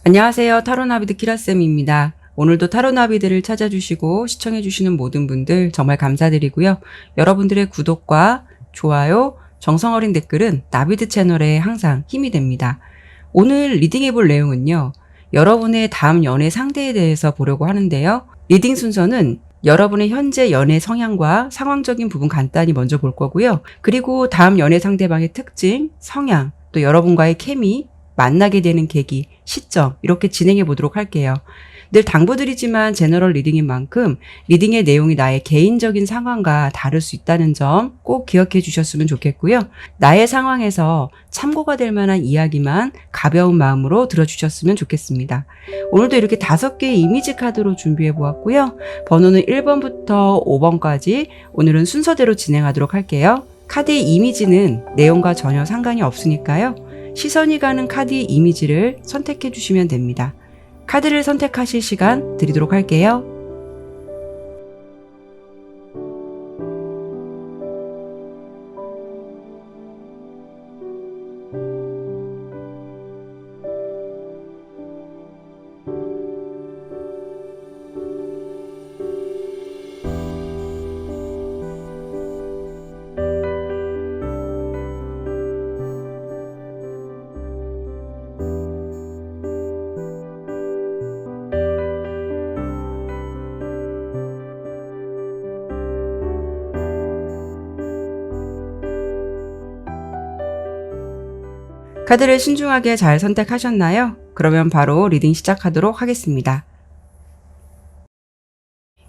안녕하세요. 타로나비드 키라쌤입니다. 오늘도 타로나비드를 찾아주시고 시청해주시는 모든 분들 정말 감사드리고요. 여러분들의 구독과 좋아요, 정성어린 댓글은 나비드 채널에 항상 힘이 됩니다. 오늘 리딩해볼 내용은요. 여러분의 다음 연애 상대에 대해서 보려고 하는데요. 리딩 순서는 여러분의 현재 연애 성향과 상황적인 부분 간단히 먼저 볼 거고요. 그리고 다음 연애 상대방의 특징, 성향, 또 여러분과의 케미, 만나게 되는 계기, 시점 이렇게 진행해 보도록 할게요. 늘 당부드리지만 제너럴 리딩인 만큼 리딩의 내용이 나의 개인적인 상황과 다를 수 있다는 점 꼭 기억해 주셨으면 좋겠고요. 나의 상황에서 참고가 될 만한 이야기만 가벼운 마음으로 들어주셨으면 좋겠습니다. 오늘도 이렇게 5개의 이미지 카드로 준비해 보았고요. 번호는 1번부터 5번까지 오늘은 순서대로 진행하도록 할게요. 카드의 이미지는 내용과 전혀 상관이 없으니까요. 시선이 가는 카드의 이미지를 선택해 주시면 됩니다. 카드를 선택하실 시간 드리도록 할게요. 카드를 신중하게 잘 선택하셨나요? 그러면 바로 리딩 시작하도록 하겠습니다.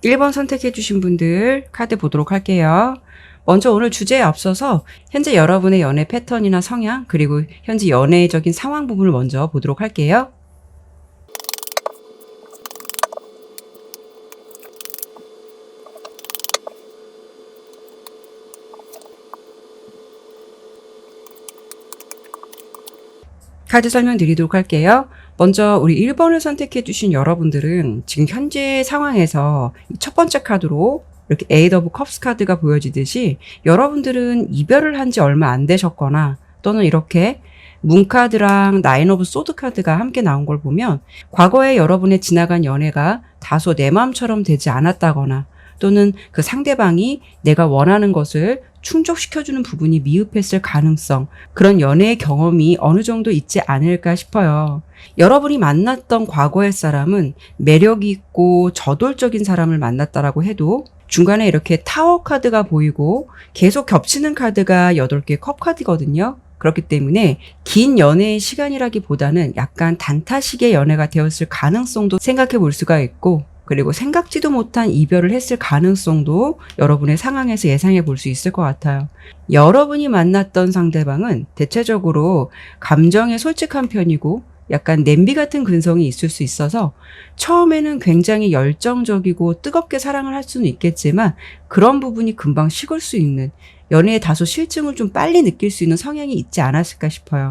1번 선택해주신 분들 카드 보도록 할게요. 먼저 오늘 주제에 앞서서 현재 여러분의 연애 패턴이나 성향 그리고 현재 연애적인 상황 부분을 먼저 보도록 할게요. 카드 설명드리도록 할게요. 먼저 우리 1번을 선택해 주신 여러분들은 지금 현재 상황에서 첫 번째 카드로 이렇게 에이드 오브 컵스 카드가 보여지듯이 여러분들은 이별을 한 지 얼마 안 되셨거나 또는 이렇게 문 카드랑 나인 오브 소드 카드가 함께 나온 걸 보면 과거에 여러분의 지나간 연애가 다소 내 마음처럼 되지 않았다거나 또는 그 상대방이 내가 원하는 것을 충족시켜주는 부분이 미흡했을 가능성, 그런 연애의 경험이 어느 정도 있지 않을까 싶어요. 여러분이 만났던 과거의 사람은 매력이 있고 저돌적인 사람을 만났다라고 해도 중간에 이렇게 타워 카드가 보이고 계속 겹치는 카드가 8개 컵 카드거든요. 그렇기 때문에 긴 연애의 시간이라기보다는 약간 단타식의 연애가 되었을 가능성도 생각해 볼 수가 있고, 그리고 생각지도 못한 이별을 했을 가능성도 여러분의 상황에서 예상해 볼 수 있을 것 같아요. 여러분이 만났던 상대방은 대체적으로 감정에 솔직한 편이고 약간 냄비 같은 근성이 있을 수 있어서 처음에는 굉장히 열정적이고 뜨겁게 사랑을 할 수는 있겠지만 그런 부분이 금방 식을 수 있는, 연애에 다소 실증을 좀 빨리 느낄 수 있는 성향이 있지 않았을까 싶어요.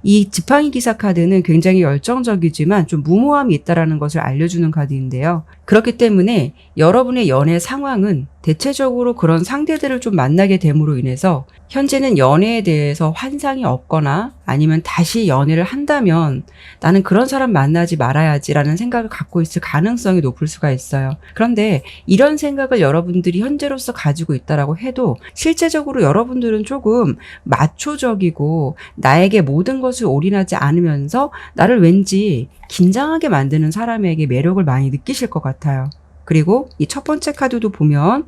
이 지팡이 기사 카드는 굉장히 열정적이지만 좀 무모함이 있다는 것을 알려주는 카드인데요. 그렇기 때문에 여러분의 연애 상황은 대체적으로 그런 상대들을 좀 만나게 됨으로 인해서 현재는 연애에 대해서 환상이 없거나 아니면 다시 연애를 한다면 나는 그런 사람 만나지 말아야지라는 생각을 갖고 있을 가능성이 높을 수가 있어요. 그런데 이런 생각을 여러분들이 현재로서 가지고 있다라고 해도 실제적으로 여러분들은 조금 마초적이고 나에게 모든 것을 올인하지 않으면서 나를 왠지 긴장하게 만드는 사람에게 매력을 많이 느끼실 것 같아요. 그리고 이 첫 번째 카드도 보면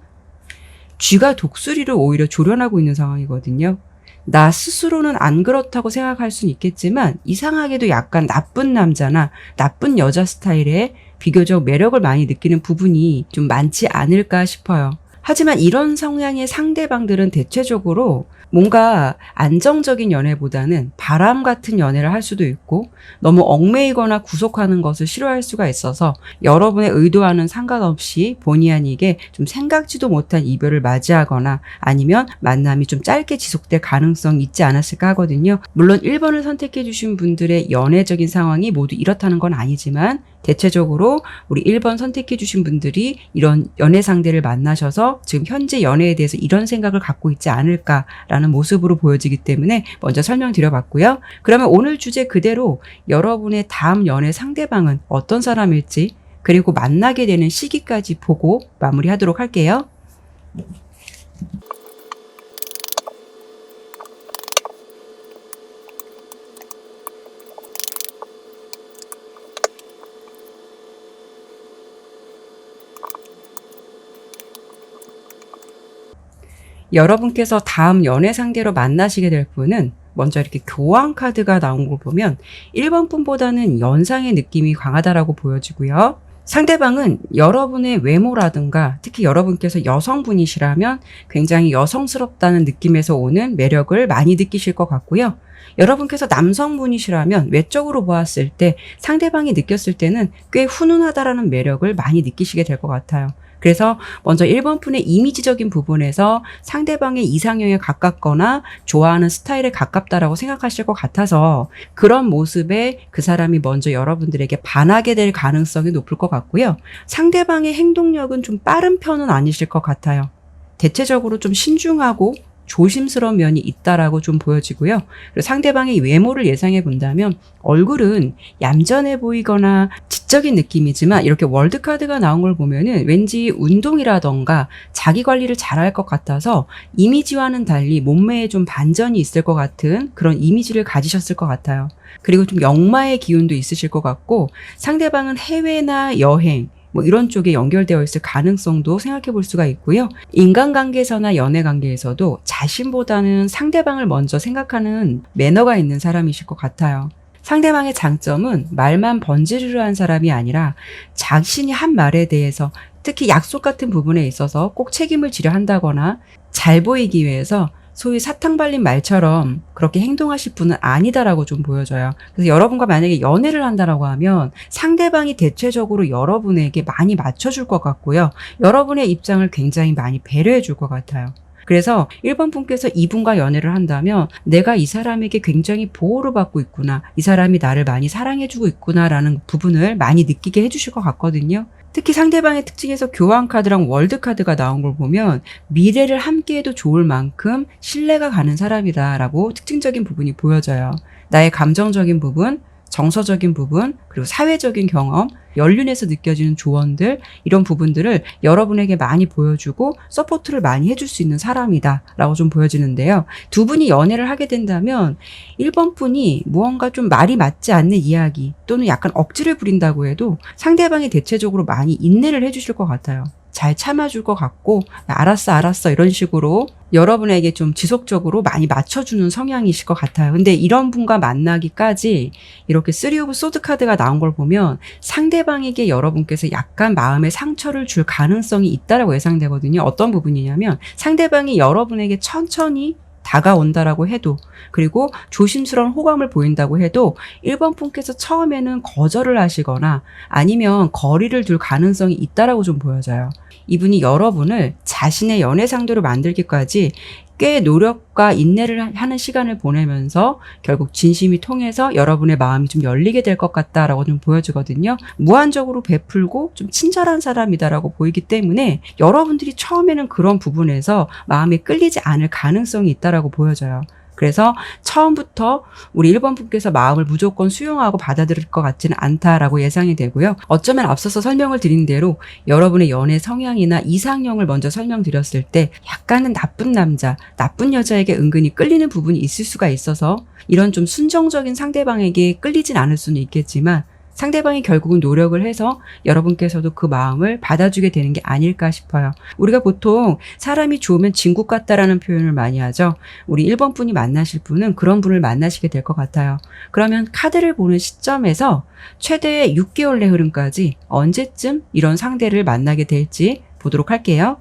쥐가 독수리를 오히려 조련하고 있는 상황이거든요. 나 스스로는 안 그렇다고 생각할 수는 있겠지만 이상하게도 약간 나쁜 남자나 나쁜 여자 스타일의 비교적 매력을 많이 느끼는 부분이 좀 많지 않을까 싶어요. 하지만 이런 성향의 상대방들은 대체적으로 뭔가 안정적인 연애보다는 바람 같은 연애를 할 수도 있고 너무 얽매이거나 구속하는 것을 싫어할 수가 있어서 여러분의 의도와는 상관없이 본의 아니게 좀 생각지도 못한 이별을 맞이하거나 아니면 만남이 좀 짧게 지속될 가능성이 있지 않았을까 하거든요. 물론 1번을 선택해 주신 분들의 연애적인 상황이 모두 이렇다는 건 아니지만 대체적으로 우리 1번 선택해 주신 분들이 이런 연애 상대를 만나셔서 지금 현재 연애에 대해서 이런 생각을 갖고 있지 않을까라는 모습으로 보여지기 때문에 먼저 설명드려봤고요. 그러면 오늘 주제 그대로 여러분의 다음 연애 상대방은 어떤 사람일지 그리고 만나게 되는 시기까지 보고 마무리하도록 할게요. 여러분께서 다음 연애 상대로 만나시게 될 분은 먼저 이렇게 교환 카드가 나온 걸 보면 1번 분보다는 연상의 느낌이 강하다라고 보여지고요. 상대방은 여러분의 외모라든가 특히 여러분께서 여성분이시라면 굉장히 여성스럽다는 느낌에서 오는 매력을 많이 느끼실 것 같고요. 여러분께서 남성분이시라면 외적으로 보았을 때 상대방이 느꼈을 때는 꽤 훈훈하다라는 매력을 많이 느끼시게 될 것 같아요. 그래서 먼저 1번 분의 이미지적인 부분에서 상대방의 이상형에 가깝거나 좋아하는 스타일에 가깝다라고 생각하실 것 같아서 그런 모습에 그 사람이 먼저 여러분들에게 반하게 될 가능성이 높을 것 같고요. 상대방의 행동력은 좀 빠른 편은 아니실 것 같아요. 대체적으로 좀 신중하고 조심스러운 면이 있다라고 좀 보여지고요. 그리고 상대방의 외모를 예상해 본다면 얼굴은 얌전해 보이거나 지적인 느낌이지만 이렇게 월드카드가 나온 걸 보면은 왠지 운동이라던가 자기 관리를 잘할 것 같아서 이미지와는 달리 몸매에 좀 반전이 있을 것 같은 그런 이미지를 가지셨을 것 같아요. 그리고 좀 역마의 기운도 있으실 것 같고 상대방은 해외나 여행 이런 쪽에 연결되어 있을 가능성도 생각해 볼 수가 있고요. 인간관계에서나 연애관계에서도 자신보다는 상대방을 먼저 생각하는 매너가 있는 사람이실 것 같아요. 상대방의 장점은 말만 번지르르한 사람이 아니라 자신이 한 말에 대해서 특히 약속 같은 부분에 있어서 꼭 책임을 지려 한다거나 잘 보이기 위해서 소위 사탕 발린 말처럼 그렇게 행동하실 분은 아니다라고 좀 보여져요. 그래서 여러분과 만약에 연애를 한다라고 하면 상대방이 대체적으로 여러분에게 많이 맞춰줄 것 같고요. 여러분의 입장을 굉장히 많이 배려해 줄 것 같아요. 그래서 1번 분께서 이분과 연애를 한다면 내가 이 사람에게 굉장히 보호를 받고 있구나. 이 사람이 나를 많이 사랑해주고 있구나라는 부분을 많이 느끼게 해주실 것 같거든요. 특히 상대방의 특징에서 교환 카드랑 월드 카드가 나온 걸 보면 미래를 함께해도 좋을 만큼 신뢰가 가는 사람이다라고 특징적인 부분이 보여져요. 나의 감정적인 부분, 정서적인 부분, 그리고 사회적인 경험, 연륜에서 느껴지는 조언들 이런 부분들을 여러분에게 많이 보여주고 서포트를 많이 해줄 수 있는 사람이다 라고 좀 보여지는데요. 두 분이 연애를 하게 된다면 1번 분이 무언가 좀 말이 맞지 않는 이야기 또는 약간 억지를 부린다고 해도 상대방이 대체적으로 많이 인내를 해주실 것 같아요. 잘 참아줄 것 같고 알았어 이런 식으로 여러분에게 좀 지속적으로 많이 맞춰주는 성향이실 것 같아요. 근데 이런 분과 만나기까지 이렇게 3 오브 소드 카드가 나온 걸 보면 상대방에게 여러분께서 약간 마음의 상처를 줄 가능성이 있다라고 예상되거든요. 어떤 부분이냐면 상대방이 여러분에게 천천히 다가온다라고 해도 그리고 조심스러운 호감을 보인다고 해도 1번 분께서 처음에는 거절을 하시거나 아니면 거리를 둘 가능성이 있다라고 좀 보여져요. 이분이 여러분을 자신의 연애 상대로 만들기까지 꽤 노력과 인내를 하는 시간을 보내면서 결국 진심이 통해서 여러분의 마음이 좀 열리게 될 것 같다라고 좀 보여지거든요. 무한적으로 베풀고 좀 친절한 사람이다라고 보이기 때문에 여러분들이 처음에는 그런 부분에서 마음에 끌리지 않을 가능성이 있다라고 보여져요. 그래서 처음부터 우리 1번 분께서 마음을 무조건 수용하고 받아들일 것 같지는 않다라고 예상이 되고요. 어쩌면 앞서서 설명을 드린 대로 여러분의 연애 성향이나 이상형을 먼저 설명드렸을 때 약간은 나쁜 남자, 나쁜 여자에게 은근히 끌리는 부분이 있을 수가 있어서 이런 좀 순정적인 상대방에게 끌리진 않을 수는 있겠지만 상대방이 결국은 노력을 해서 여러분께서도 그 마음을 받아주게 되는 게 아닐까 싶어요. 우리가 보통 사람이 좋으면 진국 같다라는 표현을 많이 하죠. 우리 1번 분이 만나실 분은 그런 분을 만나시게 될 것 같아요. 그러면 카드를 보는 시점에서 최대 6개월의 흐름까지 언제쯤 이런 상대를 만나게 될지 보도록 할게요.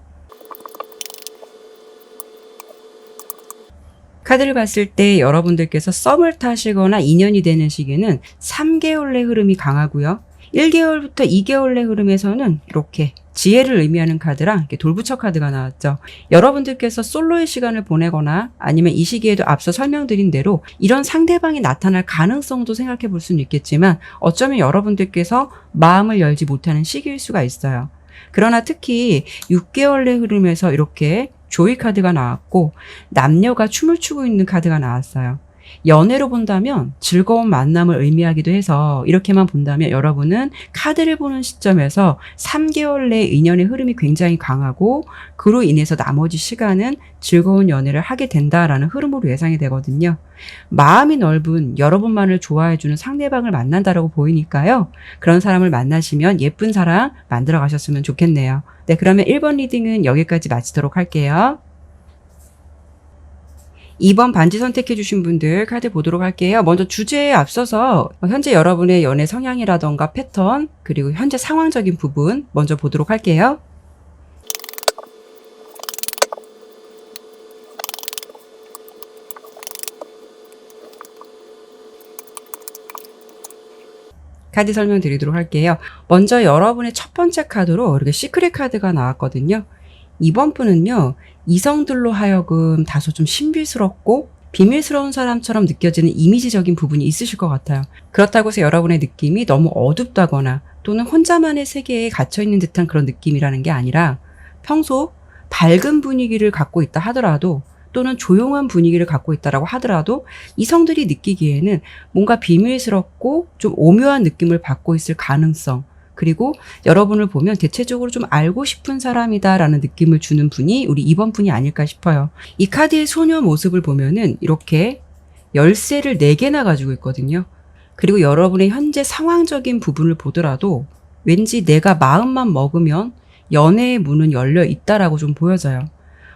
카드를 봤을 때 여러분들께서 썸을 타시거나 인연이 되는 시기는 3개월의 흐름이 강하고요. 1개월부터 2개월 내 흐름에서는 이렇게 지혜를 의미하는 카드랑 이렇게 돌부처 카드가 나왔죠. 여러분들께서 솔로의 시간을 보내거나 아니면 이 시기에도 앞서 설명드린 대로 이런 상대방이 나타날 가능성도 생각해 볼 수는 있겠지만 어쩌면 여러분들께서 마음을 열지 못하는 시기일 수가 있어요. 그러나 특히 6개월 내 흐름에서 이렇게 조이 카드가 나왔고 남녀가 춤을 추고 있는 카드가 나왔어요. 연애로 본다면 즐거운 만남을 의미하기도 해서 이렇게만 본다면 여러분은 카드를 보는 시점에서 3개월 내 인연의 흐름이 굉장히 강하고 그로 인해서 나머지 시간은 즐거운 연애를 하게 된다라는 흐름으로 예상이 되거든요. 마음이 넓은 여러분만을 좋아해주는 상대방을 만난다라고 보이니까요. 그런 사람을 만나시면 예쁜 사랑 만들어 가셨으면 좋겠네요. 네, 그러면 1번 리딩은 여기까지 마치도록 할게요. 2번 반지 선택해 주신 분들 카드 보도록 할게요. 먼저 주제에 앞서서 현재 여러분의 연애 성향이라던가 패턴 그리고 현재 상황적인 부분 먼저 보도록 할게요. 카드 설명드리도록 할게요. 먼저 여러분의 첫 번째 카드로 이렇게 시크릿 카드가 나왔거든요. 이번 분은요, 이성들로 하여금 다소 좀 신비스럽고 비밀스러운 사람처럼 느껴지는 이미지적인 부분이 있으실 것 같아요. 그렇다고 해서 여러분의 느낌이 너무 어둡다거나 또는 혼자만의 세계에 갇혀있는 듯한 그런 느낌이라는 게 아니라 평소 밝은 분위기를 갖고 있다 하더라도 또는 조용한 분위기를 갖고 있다라고 하더라도 이성들이 느끼기에는 뭔가 비밀스럽고 좀 오묘한 느낌을 받고 있을 가능성, 그리고 여러분을 보면 대체적으로 좀 알고 싶은 사람이다라는 느낌을 주는 분이 우리 2번 분이 아닐까 싶어요. 이 카드의 소녀 모습을 보면은 이렇게 열쇠를 4개나 가지고 있거든요. 그리고 여러분의 현재 상황적인 부분을 보더라도 왠지 내가 마음만 먹으면 연애의 문은 열려 있다라고 좀 보여져요.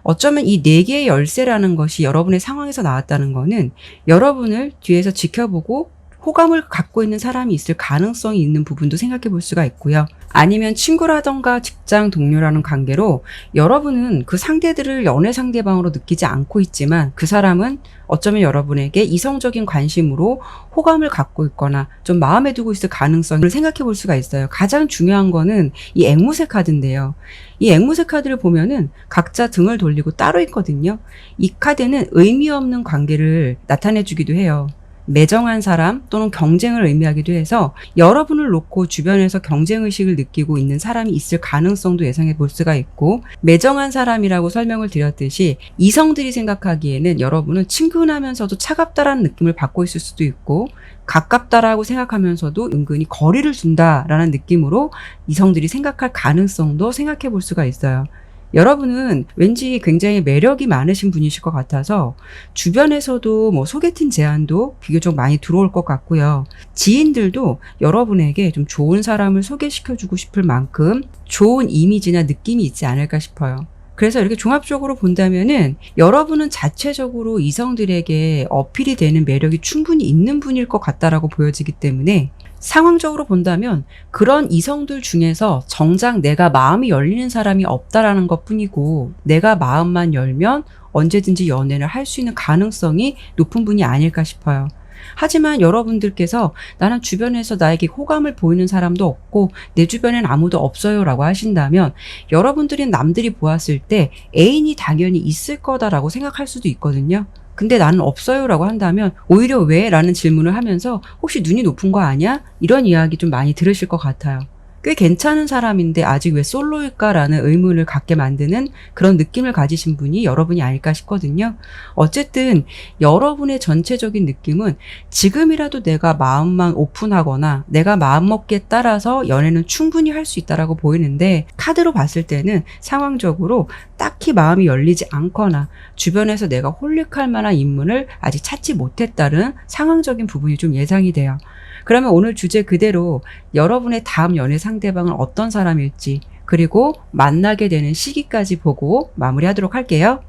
어쩌면 이 4개의 열쇠라는 것이 여러분의 상황에서 나왔다는 거는 여러분을 뒤에서 지켜보고 호감을 갖고 있는 사람이 있을 가능성이 있는 부분도 생각해 볼 수가 있고요. 아니면 친구라던가 직장 동료라는 관계로 여러분은 그 상대들을 연애 상대방으로 느끼지 않고 있지만 그 사람은 어쩌면 여러분에게 이성적인 관심으로 호감을 갖고 있거나 좀 마음에 두고 있을 가능성을 생각해 볼 수가 있어요. 가장 중요한 거는 이 앵무새 카드인데요. 이 앵무새 카드를 보면은 각자 등을 돌리고 따로 있거든요. 이 카드는 의미 없는 관계를 나타내 주기도 해요. 매정한 사람 또는 경쟁을 의미하기도 해서 여러분을 놓고 주변에서 경쟁의식을 느끼고 있는 사람이 있을 가능성도 예상해 볼 수가 있고, 매정한 사람이라고 설명을 드렸듯이 이성들이 생각하기에는 여러분은 친근하면서도 차갑다라는 느낌을 받고 있을 수도 있고, 가깝다라고 생각하면서도 은근히 거리를 둔다라는 느낌으로 이성들이 생각할 가능성도 생각해 볼 수가 있어요. 여러분은 왠지 굉장히 매력이 많으신 분이실 것 같아서 주변에서도 뭐 소개팅 제안도 비교적 많이 들어올 것 같고요. 지인들도 여러분에게 좀 좋은 사람을 소개시켜주고 싶을 만큼 좋은 이미지나 느낌이 있지 않을까 싶어요. 그래서 이렇게 종합적으로 본다면은 여러분은 자체적으로 이성들에게 어필이 되는 매력이 충분히 있는 분일 것 같다라고 보여지기 때문에 상황적으로 본다면 그런 이성들 중에서 정작 내가 마음이 열리는 사람이 없다라는 것 뿐이고, 내가 마음만 열면 언제든지 연애를 할 수 있는 가능성이 높은 분이 아닐까 싶어요. 하지만 여러분들께서 나는 주변에서 나에게 호감을 보이는 사람도 없고 내 주변엔 아무도 없어요 라고 하신다면, 여러분들은 남들이 보았을 때 애인이 당연히 있을 거다라고 생각할 수도 있거든요. 근데 나는 없어요 라고 한다면 오히려 왜? 라는 질문을 하면서 혹시 눈이 높은 거 아니야? 이런 이야기 좀 많이 들으실 것 같아요. 꽤 괜찮은 사람인데 아직 왜 솔로일까라는 의문을 갖게 만드는 그런 느낌을 가지신 분이 여러분이 아닐까 싶거든요. 어쨌든 여러분의 전체적인 느낌은 지금이라도 내가 마음만 오픈하거나 내가 마음먹기에 따라서 연애는 충분히 할 수 있다라고 보이는데, 카드로 봤을 때는 상황적으로 딱히 마음이 열리지 않거나 주변에서 내가 홀릭할 만한 인물을 아직 찾지 못했다는 상황적인 부분이 좀 예상이 돼요. 그러면 오늘 주제 그대로 여러분의 다음 연애 상대방은 어떤 사람일지, 그리고 만나게 되는 시기까지 보고 마무리하도록 할게요.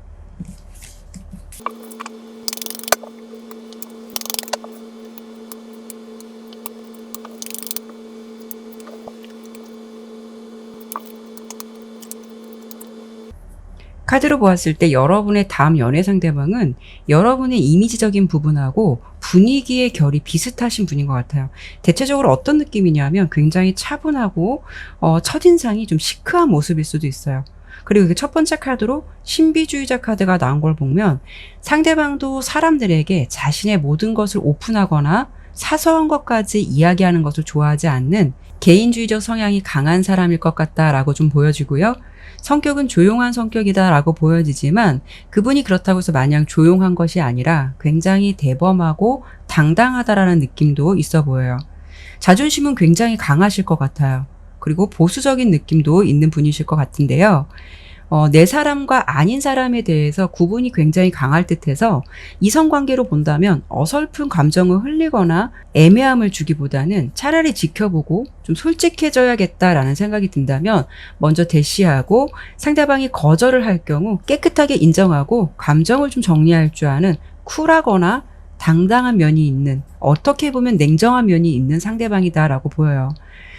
카드로 보았을 때 여러분의 다음 연애 상대방은 여러분의 이미지적인 부분하고 분위기의 결이 비슷하신 분인 것 같아요. 대체적으로 어떤 느낌이냐면 굉장히 차분하고 첫인상이 좀 시크한 모습일 수도 있어요. 그리고 첫 번째 카드로 신비주의자 카드가 나온 걸 보면 상대방도 사람들에게 자신의 모든 것을 오픈하거나 사소한 것까지 이야기하는 것을 좋아하지 않는 개인주의적 성향이 강한 사람일 것 같다라고 좀 보여지고요. 성격은 조용한 성격이다라고 보여지지만 그분이 그렇다고 해서 마냥 조용한 것이 아니라 굉장히 대범하고 당당하다라는 느낌도 있어 보여요. 자존심은 굉장히 강하실 것 같아요. 그리고 보수적인 느낌도 있는 분이실 것 같은데요. 내 사람과 아닌 사람에 대해서 구분이 굉장히 강할 듯해서 이성관계로 본다면 어설픈 감정을 흘리거나 애매함을 주기보다는 차라리 지켜보고 좀 솔직해져야겠다라는 생각이 든다면 먼저 대시하고 상대방이 거절을 할 경우 깨끗하게 인정하고 감정을 좀 정리할 줄 아는 쿨하거나 당당한 면이 있는, 어떻게 보면 냉정한 면이 있는 상대방이다라고 보여요.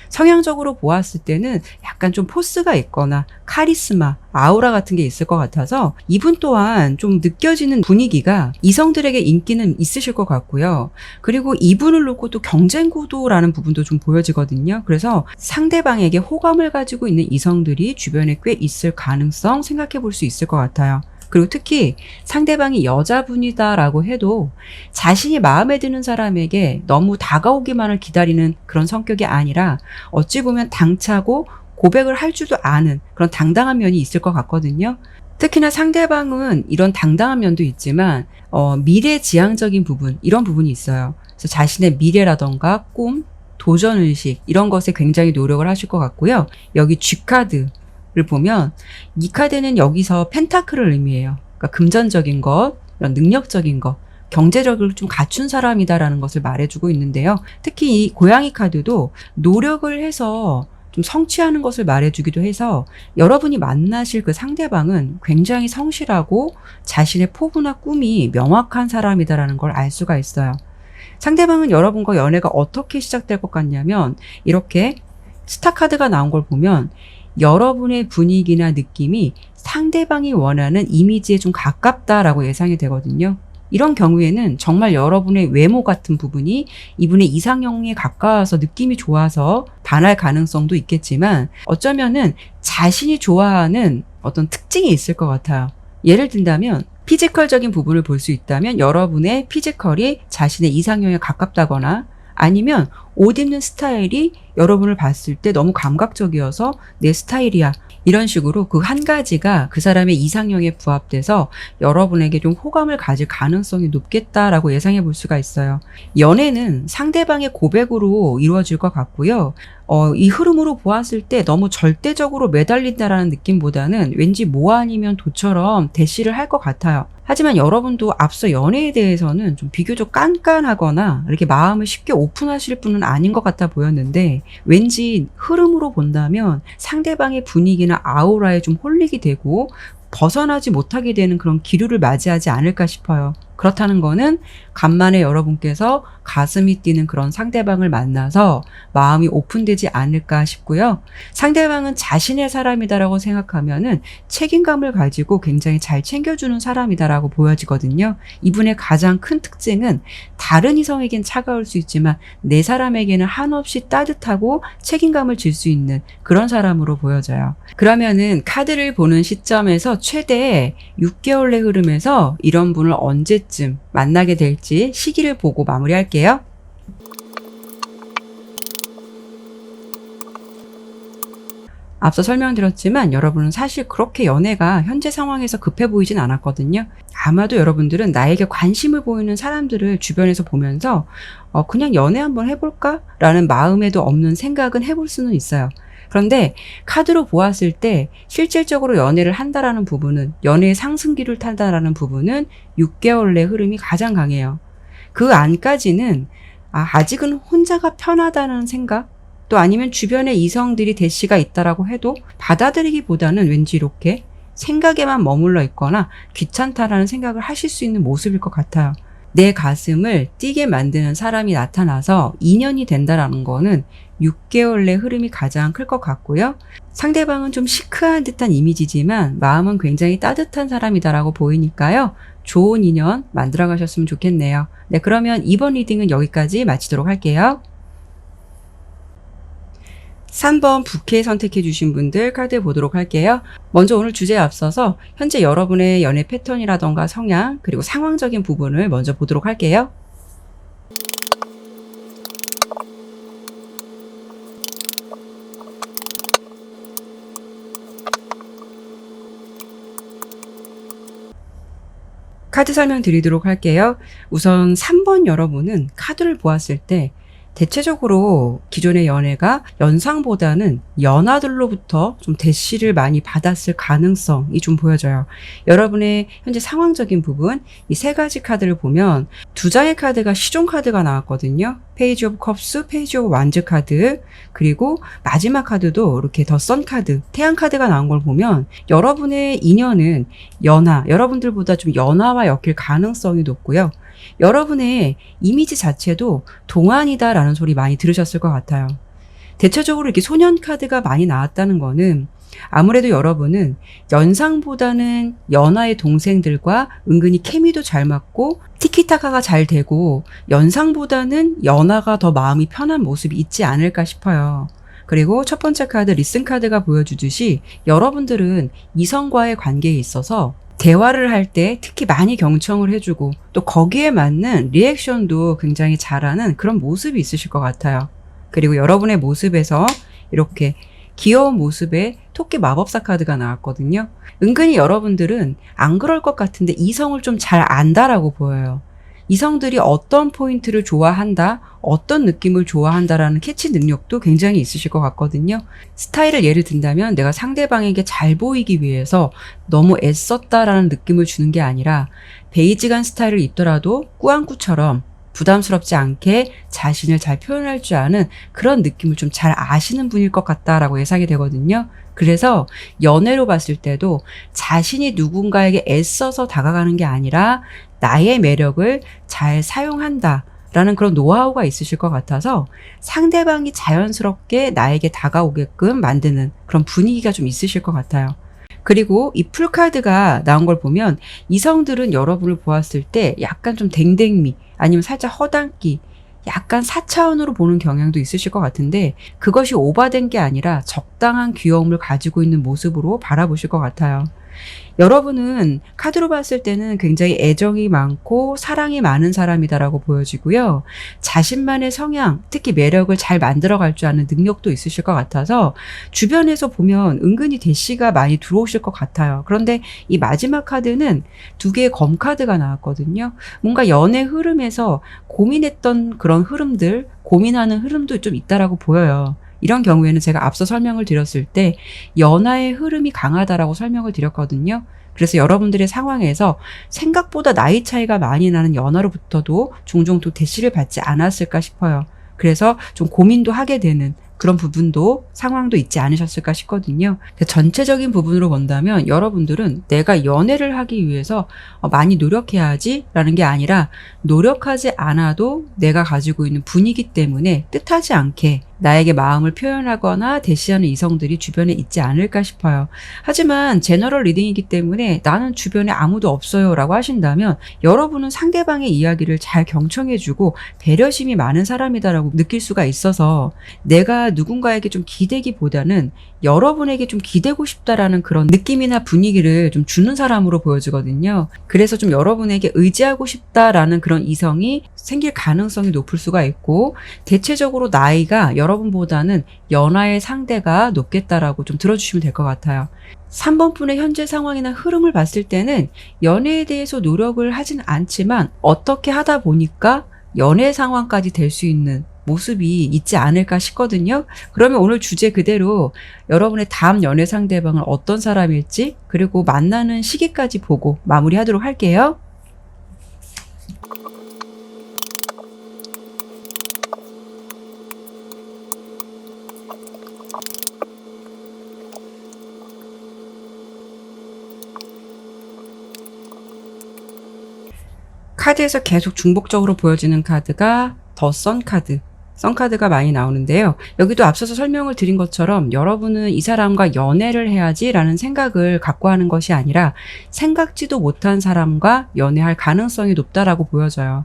성향적으로 보았을 때는 약간 좀 포스가 있거나 카리스마, 아우라 같은 게 있을 것 같아서 이분 또한 좀 느껴지는 분위기가 이성들에게 인기는 있으실 것 같고요. 그리고 이분을 놓고 또 경쟁 구도라는 부분도 좀 보여지거든요. 그래서 상대방에게 호감을 가지고 있는 이성들이 주변에 꽤 있을 가능성 생각해 볼 수 있을 것 같아요. 그리고 특히 상대방이 여자분이다라고 해도 자신이 마음에 드는 사람에게 너무 다가오기만을 기다리는 그런 성격이 아니라 어찌 보면 당차고 고백을 할 줄도 아는 그런 당당한 면이 있을 것 같거든요. 특히나 상대방은 이런 당당한 면도 있지만 미래지향적인 부분, 이런 부분이 있어요. 그래서 자신의 미래라던가 꿈, 도전의식 이런 것에 굉장히 노력을 하실 것 같고요. 여기 G카드 를 보면 이 카드는 여기서 펜타클을 의미해요. 그러니까 금전적인 것, 이런 능력적인 것, 경제력을 좀 갖춘 사람이다라는 것을 말해주고 있는데요. 특히 이 고양이 카드도 노력을 해서 좀 성취하는 것을 말해주기도 해서 여러분이 만나실 그 상대방은 굉장히 성실하고 자신의 포부나 꿈이 명확한 사람이다라는 걸 알 수가 있어요. 상대방은 여러분과 연애가 어떻게 시작될 것 같냐면 이렇게 스타 카드가 나온 걸 보면 여러분의 분위기나 느낌이 상대방이 원하는 이미지에 좀 가깝다라고 예상이 되거든요. 이런 경우에는 정말 여러분의 외모 같은 부분이 이분의 이상형에 가까워서 느낌이 좋아서 반할 가능성도 있겠지만 어쩌면은 자신이 좋아하는 어떤 특징이 있을 것 같아요. 예를 든다면 피지컬적인 부분을 볼 수 있다면 여러분의 피지컬이 자신의 이상형에 가깝다거나 아니면 옷 입는 스타일이 여러분을 봤을 때 너무 감각적이어서 내 스타일이야. 이런 식으로 그 한 가지가 그 사람의 이상형에 부합돼서 여러분에게 좀 호감을 가질 가능성이 높겠다라고 예상해 볼 수가 있어요. 연애는 상대방의 고백으로 이루어질 것 같고요. 이 흐름으로 보았을 때 너무 절대적으로 매달린다라는 느낌보다는 왠지 뭐 아니면 도처럼 대시를 할 것 같아요. 하지만 여러분도 앞서 연애에 대해서는 좀 비교적 깐깐하거나 이렇게 마음을 쉽게 오픈하실 분은 아닌 것 같아 보였는데 왠지 흐름으로 본다면 상대방의 분위기나 아우라에 좀 홀리게 되고 벗어나지 못하게 되는 그런 기류를 맞이하지 않을까 싶어요. 그렇다는 거는 간만에 여러분께서 가슴이 뛰는 그런 상대방을 만나서 마음이 오픈되지 않을까 싶고요. 상대방은 자신의 사람이다라고 생각하면은 책임감을 가지고 굉장히 잘 챙겨주는 사람이다라고 보여지거든요. 이분의 가장 큰 특징은 다른 이성에겐 차가울 수 있지만 내 사람에게는 한없이 따뜻하고 책임감을 질 수 있는 그런 사람으로 보여져요. 그러면은 카드를 보는 시점에서 최대 6개월의 흐름에서 이런 분을 언제쯤 만나게 될지 시기를 보고 마무리할게요. 앞서 설명드렸지만 여러분은 사실 그렇게 연애가 현재 상황에서 급해 보이진 않았거든요. 아마도 여러분들은 나에게 관심을 보이는 사람들을 주변에서 보면서 그냥 연애 한번 해볼까? 라는 마음에도 없는 생각은 해볼 수는 있어요. 그런데 카드로 보았을 때 실질적으로 연애를 한다라는 부분은, 연애의 상승기를 탄다라는 부분은 6개월 내 흐름이 가장 강해요. 그 안까지는 아직은 혼자가 편하다는 생각, 또 아니면 주변에 이성들이 대시가 있다라고 해도 받아들이기보다는 왠지 이렇게 생각에만 머물러 있거나 귀찮다라는 생각을 하실 수 있는 모습일 것 같아요. 내 가슴을 뛰게 만드는 사람이 나타나서 인연이 된다라는 거는 6개월 내 흐름이 가장 클 것 같고요. 상대방은 좀 시크한 듯한 이미지지만 마음은 굉장히 따뜻한 사람이다라고 보이니까요. 좋은 인연 만들어 가셨으면 좋겠네요. 네, 그러면 이번 리딩은 여기까지 마치도록 할게요. 3번 부캐 선택해 주신 분들 카드 보도록 할게요. 먼저 오늘 주제에 앞서서 현재 여러분의 연애 패턴이라던가 성향 그리고 상황적인 부분을 먼저 보도록 할게요. 카드 설명 드리도록 할게요. 우선 3번 여러분은 카드를 보았을 때 대체적으로 기존의 연애가 연상보다는 연하들로부터 좀 대시를 많이 받았을 가능성이 좀 보여져요. 여러분의 현재 상황적인 부분, 이 세 가지 카드를 보면 두 장의 카드가 시종 카드가 나왔거든요. 페이지 오브 컵스, 페이지 오브 완즈 카드, 그리고 마지막 카드도 이렇게 더 선 카드, 태양 카드가 나온 걸 보면 여러분의 인연은 연하, 여러분들보다 좀 연하와 엮일 가능성이 높고요. 여러분의 이미지 자체도 동안이다라는 소리 많이 들으셨을 것 같아요. 대체적으로 이렇게 소년 카드가 많이 나왔다는 거는 아무래도 여러분은 연상보다는 연하의 동생들과 은근히 케미도 잘 맞고 티키타카가 잘 되고 연상보다는 연하가 더 마음이 편한 모습이 있지 않을까 싶어요. 그리고 첫 번째 카드 리슨 카드가 보여주듯이 여러분들은 이성과의 관계에 있어서 대화를 할 때 특히 많이 경청을 해주고 또 거기에 맞는 리액션도 굉장히 잘하는 그런 모습이 있으실 것 같아요. 그리고 여러분의 모습에서 이렇게 귀여운 모습의 토끼 마법사 카드가 나왔거든요. 은근히 여러분들은 안 그럴 것 같은데 이성을 좀 잘 안다라고 보여요. 이성들이 어떤 포인트를 좋아한다, 어떤 느낌을 좋아한다라는 캐치 능력도 굉장히 있으실 것 같거든요. 스타일을 예를 든다면 내가 상대방에게 잘 보이기 위해서 너무 애썼다라는 느낌을 주는 게 아니라 베이직한 스타일을 입더라도 꾸안꾸처럼 부담스럽지 않게 자신을 잘 표현할 줄 아는 그런 느낌을 좀 잘 아시는 분일 것 같다라고 예상이 되거든요. 그래서 연애로 봤을 때도 자신이 누군가에게 애써서 다가가는 게 아니라 나의 매력을 잘 사용한다 라는 그런 노하우가 있으실 것 같아서 상대방이 자연스럽게 나에게 다가오게끔 만드는 그런 분위기가 좀 있으실 것 같아요. 그리고 이 풀카드가 나온 걸 보면 이성들은 여러분을 보았을 때 약간 좀 댕댕미 아니면 살짝 허당끼 약간 4차원으로 보는 경향도 있으실 것 같은데 그것이 오바된 게 아니라 적당한 귀여움을 가지고 있는 모습으로 바라보실 것 같아요. 여러분은 카드로 봤을 때는 굉장히 애정이 많고 사랑이 많은 사람이다라고 보여지고요. 자신만의 성향, 특히 매력을 잘 만들어갈 줄 아는 능력도 있으실 것 같아서 주변에서 보면 은근히 대시가 많이 들어오실 것 같아요. 그런데 이 마지막 카드는 두 개의 검 카드가 나왔거든요. 뭔가 연애 흐름에서 고민했던 그런 흐름들, 고민하는 흐름도 좀 있다라고 보여요. 이런 경우에는 제가 앞서 설명을 드렸을 때 연하의 흐름이 강하다라고 설명을 드렸거든요. 그래서 여러분들의 상황에서 생각보다 나이 차이가 많이 나는 연하로부터도 종종 또 대시를 받지 않았을까 싶어요. 그래서 좀 고민도 하게 되는 그런 부분도 상황도 있지 않으셨을까 싶거든요. 전체적인 부분으로 본다면 여러분들은 내가 연애를 하기 위해서 많이 노력해야지 라는 게 아니라 노력하지 않아도 내가 가지고 있는 분위기 때문에 뜻하지 않게 나에게 마음을 표현하거나 대시하는 이성들이 주변에 있지 않을까 싶어요. 하지만 제너럴 리딩이기 때문에 나는 주변에 아무도 없어요 라고 하신다면 여러분은 상대방의 이야기를 잘 경청해주고 배려심이 많은 사람이다라고 느낄 수가 있어서 내가 누군가에게 좀 기대기보다는 여러분에게 좀 기대고 싶다라는 그런 느낌이나 분위기를 좀 주는 사람으로 보여지거든요. 그래서 좀 여러분에게 의지하고 싶다라는 그런 이성이 생길 가능성이 높을 수가 있고 대체적으로 나이가 여러분보다는 연하의 상대가 높겠다라고 좀 들어주시면 될 것 같아요. 3번 분의 현재 상황이나 흐름을 봤을 때는 연애에 대해서 노력을 하진 않지만 어떻게 하다 보니까 연애 상황까지 될 수 있는 모습이 있지 않을까 싶거든요. 그러면 오늘 주제 그대로 여러분의 다음 연애 상대방은 어떤 사람일지 그리고 만나는 시기까지 보고 마무리하도록 할게요. 카드에서 계속 중복적으로 보여지는 카드가 더 선 카드. 선 카드가 많이 나오는데요. 여기도 앞서서 설명을 드린 것처럼 여러분은 이 사람과 연애를 해야지라는 생각을 갖고 하는 것이 아니라 생각지도 못한 사람과 연애할 가능성이 높다라고 보여져요.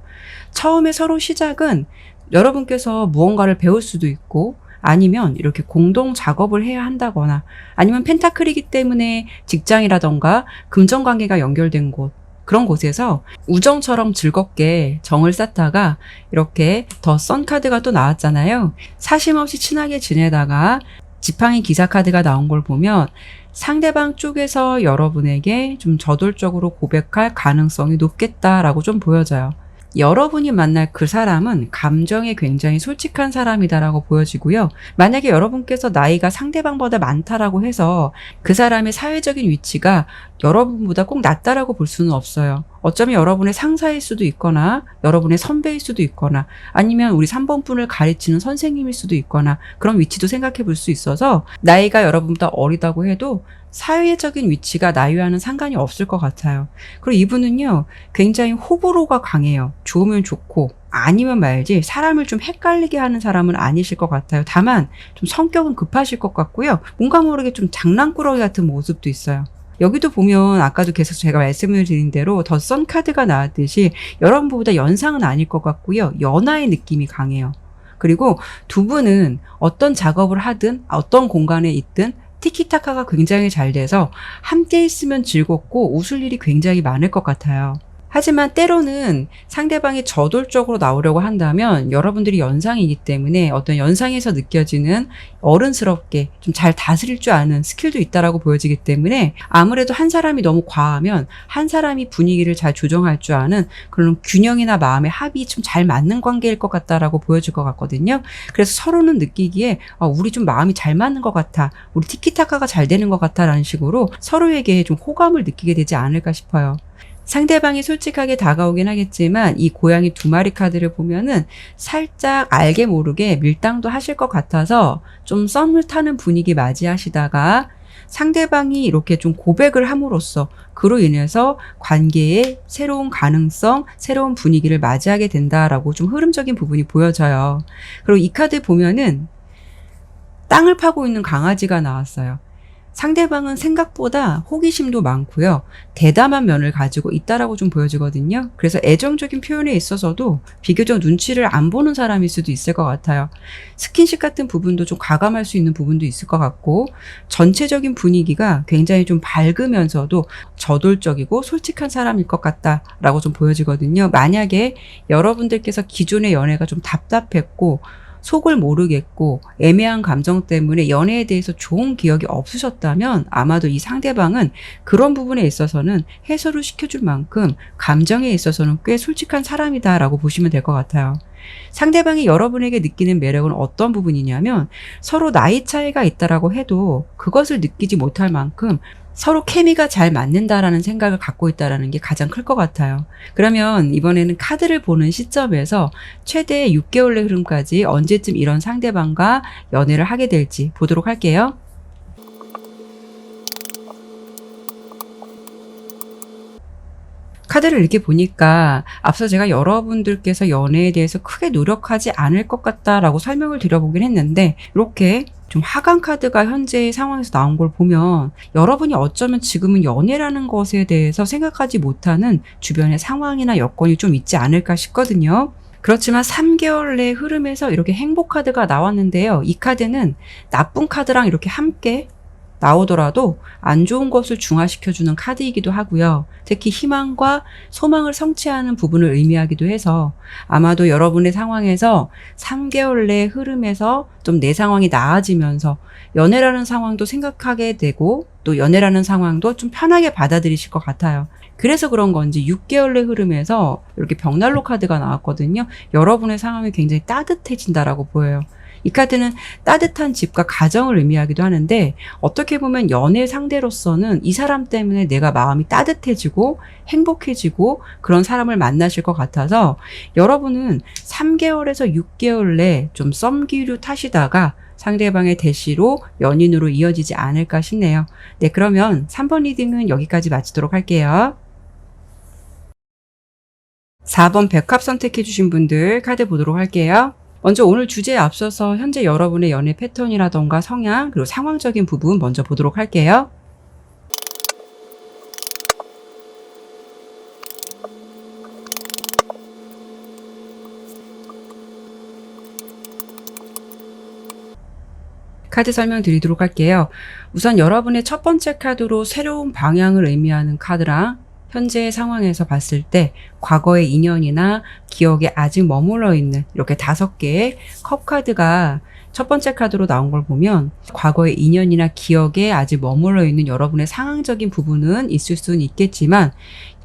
처음에 서로 시작은 여러분께서 무언가를 배울 수도 있고 아니면 이렇게 공동 작업을 해야 한다거나 아니면 펜타클이기 때문에 직장이라던가 금전관계가 연결된 곳 그런 곳에서 우정처럼 즐겁게 정을 쌓다가 이렇게 더 선 카드가 또 나왔잖아요. 사심없이 친하게 지내다가 지팡이 기사 카드가 나온 걸 보면 상대방 쪽에서 여러분에게 좀 저돌적으로 고백할 가능성이 높겠다라고 좀 보여져요. 여러분이 만날 그 사람은 감정에 굉장히 솔직한 사람이다라고 보여지고요. 만약에 여러분께서 나이가 상대방보다 많다라고 해서 그 사람의 사회적인 위치가 여러분보다 꼭 낮다라고 볼 수는 없어요. 어쩌면 여러분의 상사일 수도 있거나 여러분의 선배일 수도 있거나 아니면 우리 3번 분을 가르치는 선생님일 수도 있거나 그런 위치도 생각해 볼 수 있어서 나이가 여러분보다 어리다고 해도 사회적인 위치가 나이와는 상관이 없을 것 같아요. 그리고 이분은요, 굉장히 호불호가 강해요. 좋으면 좋고, 아니면 말지, 사람을 좀 헷갈리게 하는 사람은 아니실 것 같아요. 다만, 좀 성격은 급하실 것 같고요. 뭔가 모르게 좀 장난꾸러기 같은 모습도 있어요. 여기도 보면 아까도 계속 제가 말씀을 드린 대로 더 선 카드가 나왔듯이 여러분보다 연상은 아닐 것 같고요. 연하의 느낌이 강해요. 그리고 두 분은 어떤 작업을 하든 어떤 공간에 있든 티키타카가 굉장히 잘 돼서 함께 있으면 즐겁고 웃을 일이 굉장히 많을 것 같아요. 하지만 때로는 상대방이 저돌적으로 나오려고 한다면 여러분들이 연상이기 때문에 어떤 연상에서 느껴지는 어른스럽게 좀 잘 다스릴 줄 아는 스킬도 있다라고 보여지기 때문에 아무래도 한 사람이 너무 과하면 한 사람이 분위기를 잘 조정할 줄 아는 그런 균형이나 마음의 합이 좀 잘 맞는 관계일 것 같다라고 보여질 것 같거든요. 그래서 서로는 느끼기에 우리 좀 마음이 잘 맞는 것 같아. 우리 티키타카가 잘 되는 것 같아라는 식으로 서로에게 좀 호감을 느끼게 되지 않을까 싶어요. 상대방이 솔직하게 다가오긴 하겠지만 이 고양이 2마리 카드를 보면은 살짝 알게 모르게 밀당도 하실 것 같아서 좀 썸을 타는 분위기 맞이하시다가 상대방이 이렇게 좀 고백을 함으로써 그로 인해서 관계에 새로운 가능성, 새로운 분위기를 맞이하게 된다라고 좀 흐름적인 부분이 보여져요. 그리고 이 카드 보면은 땅을 파고 있는 강아지가 나왔어요. 상대방은 생각보다 호기심도 많고요. 대담한 면을 가지고 있다라고 좀 보여지거든요. 그래서 애정적인 표현에 있어서도 비교적 눈치를 안 보는 사람일 수도 있을 것 같아요. 스킨십 같은 부분도 좀 과감할 수 있는 부분도 있을 것 같고 전체적인 분위기가 굉장히 좀 밝으면서도 저돌적이고 솔직한 사람일 것 같다라고 좀 보여지거든요. 만약에 여러분들께서 기존의 연애가 좀 답답했고 속을 모르겠고 애매한 감정 때문에 연애에 대해서 좋은 기억이 없으셨다면 아마도 이 상대방은 그런 부분에 있어서는 해소를 시켜줄 만큼 감정에 있어서는 꽤 솔직한 사람이다라고 보시면 될 것 같아요. 상대방이 여러분에게 느끼는 매력은 어떤 부분이냐면 서로 나이 차이가 있다라고 해도 그것을 느끼지 못할 만큼 서로 케미가 잘 맞는다라는 생각을 갖고 있다라는 게 가장 클 것 같아요. 그러면 이번에는 카드를 보는 시점에서 최대 6개월의 흐름까지 언제쯤 이런 상대방과 연애를 하게 될지 보도록 할게요. 카드를 이렇게 보니까 앞서 제가 여러분들께서 연애에 대해서 크게 노력하지 않을 것 같다라고 설명을 드려보긴 했는데 이렇게 좀 하강 카드가 현재의 상황에서 나온 걸 보면 여러분이 어쩌면 지금은 연애라는 것에 대해서 생각하지 못하는 주변의 상황이나 여건이 좀 있지 않을까 싶거든요. 그렇지만 3개월 내 흐름에서 이렇게 행복 카드가 나왔는데요. 이 카드는 나쁜 카드랑 이렇게 함께 나오더라도 안 좋은 것을 중화시켜주는 카드이기도 하고요. 특히 희망과 소망을 성취하는 부분을 의미하기도 해서 아마도 여러분의 상황에서 3개월 내 흐름에서 좀 내 상황이 나아지면서 연애라는 상황도 생각하게 되고 또 연애라는 상황도 좀 편하게 받아들이실 것 같아요. 그래서 그런 건지 6개월 내 흐름에서 이렇게 벽난로 카드가 나왔거든요. 여러분의 상황이 굉장히 따뜻해진다라고 보여요. 이 카드는 따뜻한 집과 가정을 의미하기도 하는데 어떻게 보면 연애 상대로서는 이 사람 때문에 내가 마음이 따뜻해지고 행복해지고 그런 사람을 만나실 것 같아서 여러분은 3개월에서 6개월 내 좀 썸기류 타시다가 상대방의 대시로 연인으로 이어지지 않을까 싶네요. 네, 그러면 3번 리딩은 여기까지 마치도록 할게요. 4번 백합 선택해 주신 분들 카드 보도록 할게요. 먼저 오늘 주제에 앞서서 현재 여러분의 연애 패턴이라던가 성향 그리고 상황적인 부분 먼저 보도록 할게요. 카드 설명드리도록 할게요. 우선 여러분의 첫 번째 카드로 새로운 방향을 의미하는 카드랑 현재의 상황에서 봤을 때 과거의 인연이나 기억에 아직 머물러 있는 이렇게 5개의 컵 카드가 첫 번째 카드로 나온 걸 보면 과거의 인연이나 기억에 아직 머물러 있는 여러분의 상황적인 부분은 있을 수는 있겠지만